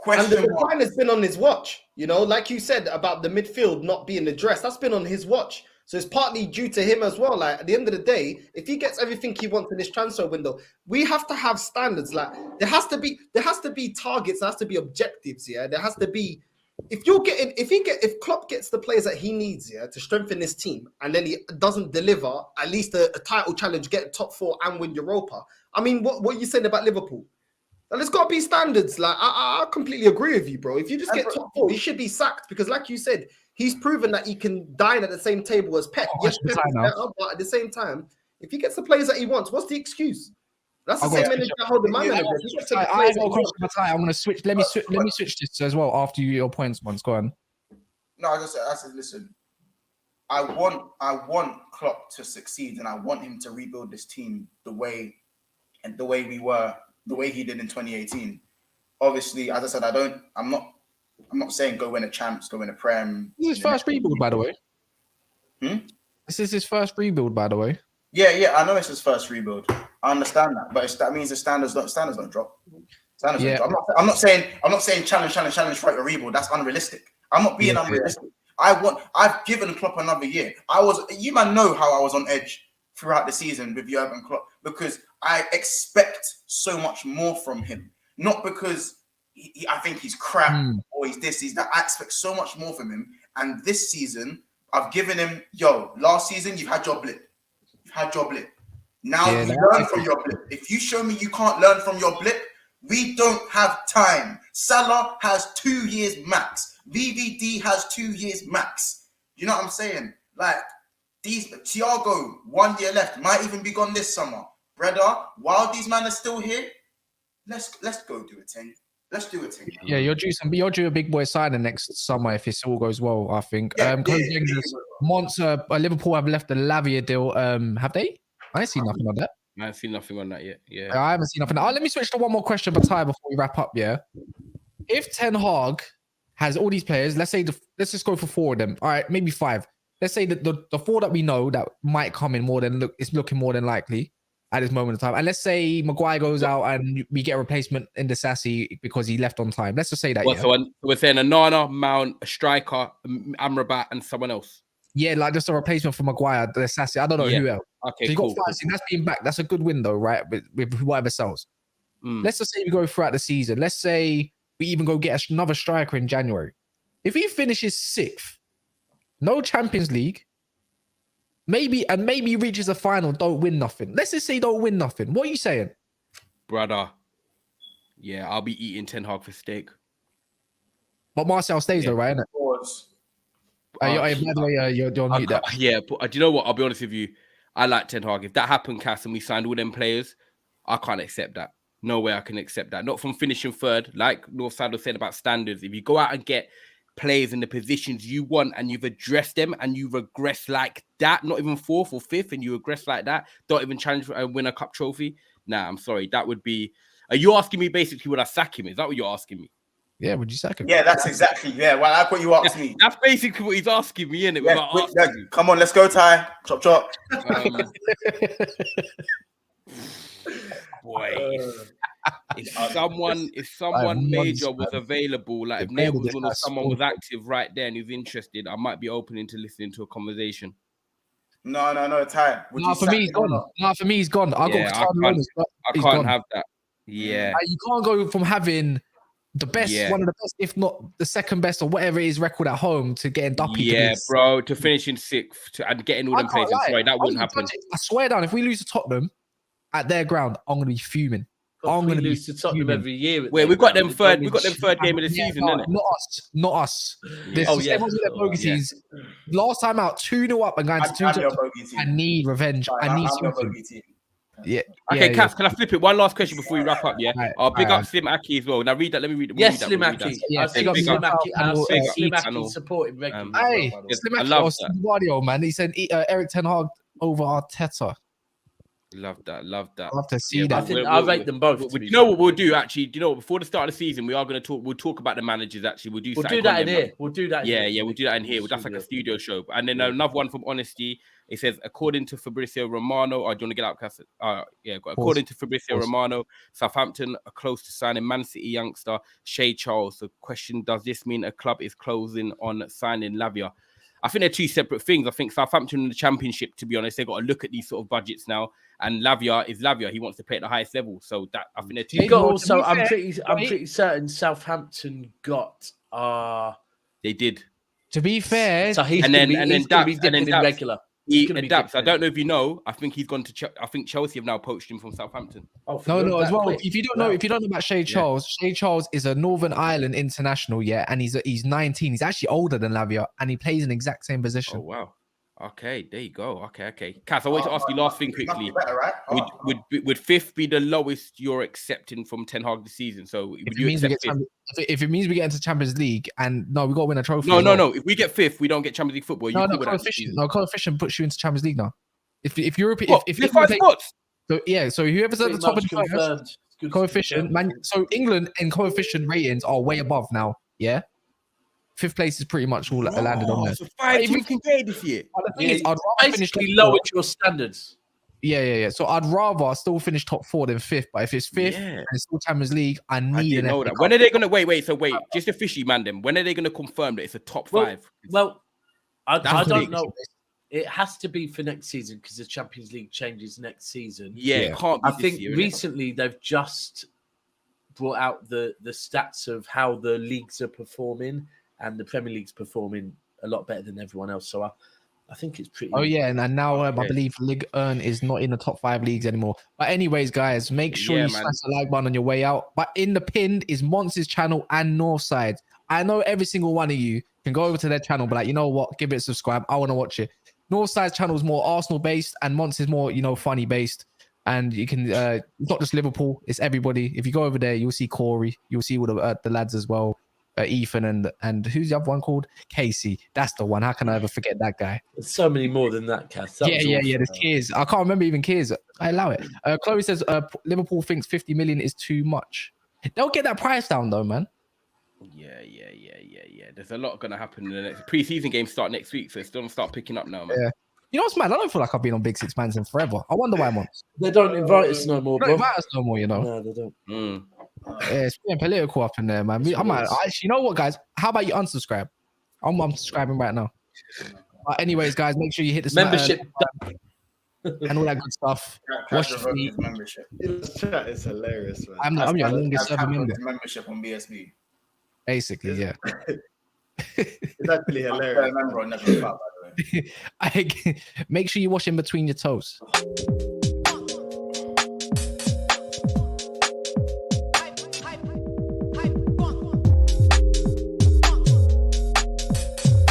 and the decline has been on his watch. You know, like you said about the midfield not being addressed, that's been on his watch. So it's partly due to him as well. Like at the end of the day, if he gets everything he wants in this transfer window, we have to have standards. Like there has to be targets, there has to be objectives. Yeah, there has to be. If Klopp gets the players that he needs, yeah, to strengthen this team, and then he doesn't deliver at least a title challenge, get top 4 and win Europa. I mean, what are you saying about Liverpool? And there's got to be standards. Like I completely agree with you, bro. If you just get top 4, he should be sacked because, like you said, he's proven that he can dine at the same table as Pep. Yes, Pep is better, but at the same time, if he gets the players that he wants, what's the excuse? That's the same manager that hold the man. I'm gonna switch. Let me switch this as well after your points once. Go on. No, I said, listen. I want Klopp to succeed, and I want him to rebuild this team the way he did in 2018. Obviously, as I said, I'm not saying go win a champs, go win a prem. This is his first rebuild, by the way. This is his first rebuild, by the way. Yeah, I know it's his first rebuild. I understand that, but that means the standards don't drop. Don't drop. I'm not saying challenge for a rebuild. That's unrealistic. I'm not being unrealistic. I've given Klopp another year. You man know how I was on edge throughout the season with Jurgen Klopp because I expect so much more from him. Not because I think he's crap or he's this, he's that. I expect so much more from him. And this season, I've given him, last season, you've had your blip. Now you learn from your blip. If you show me you can't learn from your blip, we don't have time. Salah has 2 years max. VVD has 2 years max. You know what I'm saying? Like, Thiago, 1 year left, might even be gone this summer. Brother, while these men are still here, let's go do a thing. Let's do a thing. Yeah, you're due a big boy signing next summer if it all goes well, I think. Liverpool have left the Lavia deal. Have they? I ain't seen nothing on that. I haven't seen nothing on that yet. Yeah. I haven't seen nothing. Let me switch to one more question, Batai, before we wrap up, yeah? If Ten Hag has all these players, let's just go for 4 of them. All right, maybe 5. Let's say that the 4 that we know that might come in it's looking more than likely at this moment in time. And let's say Maguire goes out and we get a replacement in the Sassy because he left on time. Let's just say that. So we're saying a Nana, Mount, a striker, Amrabat, and someone else. Yeah, like just a replacement for Maguire, the Sassy. I don't know who else. Okay, so you got 5. That's being back. That's a good window, right? With whatever sells. Let's just say we go throughout the season. Let's say we even go get another striker in January. If he finishes 6th, no Champions League, maybe reaches a final, don't win nothing. Let's just say don't win nothing. What are you saying? Brother, yeah, I'll be eating Ten Hag for steak. But Marcel stays though, right? By the way, you're on mute. Yeah, but do you know what? I'll be honest with you. I like Ten Hag. If that happened, Cass, and we signed all them players, I can't accept that. No way I can accept that. Not from finishing 3rd, like Northside was saying about standards. If you go out and get players in the positions you want and you've addressed them and you regress like that, not even 4th or 5th, and you regress like that, don't even challenge and win a cup trophy. Nah, I'm sorry. That would be... Are you asking me basically would I sack him? Is that what you're asking me? Yeah, would you sack him? Yeah, that's exactly. Yeah, well, that's what you asked me. That's basically what he's asking me, isn't it? Yeah, come on, let's go, Ty. Chop. Boy, if someone major was available, like if Naples or someone was active right there and he's interested, I might be open to listening to a conversation. No, Ty. For me, he's gone. I can't have that. Yeah, you can't go from having the best, one of the best, if not the second best or whatever it is, record at home to getting Duppy. Yeah, bro, to finishing 6th and getting all them plays. I'm sorry, that wouldn't happen. I swear down, if we lose to Tottenham at their ground, I'm going to be fuming. I'm going to lose to Tottenham every year. Wait, we've got them third game of the season, no, not us. Yeah. Last time out, 2-0 up and going to 2-0. I need revenge. I need something. Yeah. Okay, Cass, can I flip it? One last question before we wrap up, yeah? I'll big up Slim Aki as well. Now read that. Let me read it. Yes, Slim Aki. Yeah, big up Slim Aki. Slim Aki supporting regularly. Hey, Slim Aki or Guardiola, man. He said Eric Ten Hag over Arteta. Love that. Love to see that. I think I rate them both. You know what we'll do, actually? Do you know what? Before the start of the season, we are going to talk. We'll talk about the managers, actually. We'll do that in here. We'll do that. Yeah, we'll do that in here. That's like a studio show. And then another one from Honesty. It says, according to Fabrizio Romano, do you want to get out, Cass? According to Fabrizio Romano, Southampton are close to signing Man City youngster Shea Charles. The question, does this mean a club is closing on signing Lavia? I think they're two separate things. I think Southampton in the Championship, to be honest, they've got to look at these sort of budgets now. And Lavia is Lavia. He wants to play at the highest level. So that I think they're two. I'm pretty certain Southampton got. They did. To be fair, so he's going to be dipping in regular. Daps. I don't know if you know. I think he's gone to. I think Chelsea have now poached him from Southampton. No, as well. If you don't know about Shea Charles, Shea Charles is a Northern Ireland international, and he's 19. He's actually older than Lavia, and he plays in the exact same position. Oh wow. Okay, there you go. Okay. Cass, I want to ask you last thing quickly. Better, right? Would 5th be the lowest you're accepting from Ten Hag this season? So would you accept if it means we get into Champions League and we got to win a trophy. No. If we get 5th, we don't get Champions League football. Coefficient puts you into Champions League now. If Europe, if five spots. So whoever's at the top of the first coefficient, so England and coefficient ratings are way above now. Yeah. 5th place is pretty much all landed on there. So 5 we can pay this year. The thing is, I'd rather finish lowered your standards. Yeah. So I'd rather still finish top 4 than 5th. But if it's 5th and it's still Champions League, I need an know that. When are they gonna wait? Just a fishy man. Then when are they gonna confirm that it's a top 5? Well, I don't know. It has to be for next season because the Champions League changes next season. Yeah, it can't be I think recently they've just brought out the stats of how the leagues are performing. And the Premier League's performing a lot better than everyone else. So I think it's pretty... Oh, yeah. And now I believe Ligue 1 is not in the top 5 leagues anymore. But anyways, guys, make sure you smash the like button on your way out. But in the pinned is Monster's channel and Northside. I know every single one of you can go over to their channel, but you know what? Give it a subscribe. I want to watch it. Northside's channel is more Arsenal-based and Monster's more, funny-based. And you can... it's not just Liverpool. It's everybody. If you go over there, you'll see Corey. You'll see all the lads as well. Ethan and who's the other one called? Casey. That's the one. How can I ever forget that guy? There's so many more than that, Cass. Yeah. There's Kears. I can't remember even Kears. I allow it. Chloe says Liverpool thinks 50 million is too much. They'll get that price down though, man. Yeah. There's a lot going to happen in the next pre-season games start next week, so it's going to start picking up now, man. Yeah. You know what's mad? I don't feel like I've been on Big Six Mans in forever. I wonder why I'm on. They don't invite us no more, bro. They don't invite us no more, No, they don't. Yeah, it's being political up in there, man. I might actually, you know what, guys? How about you unsubscribe? I'm unsubscribing right now. But anyways, guys, make sure you hit the membership and all that good stuff. Watch the membership. Chat is hilarious, man. I'm your longest ever member. Membership on BSB. Basically, yeah. It's actually hilarious. I remember I never thought, by the way. Make sure you wash in between your toes.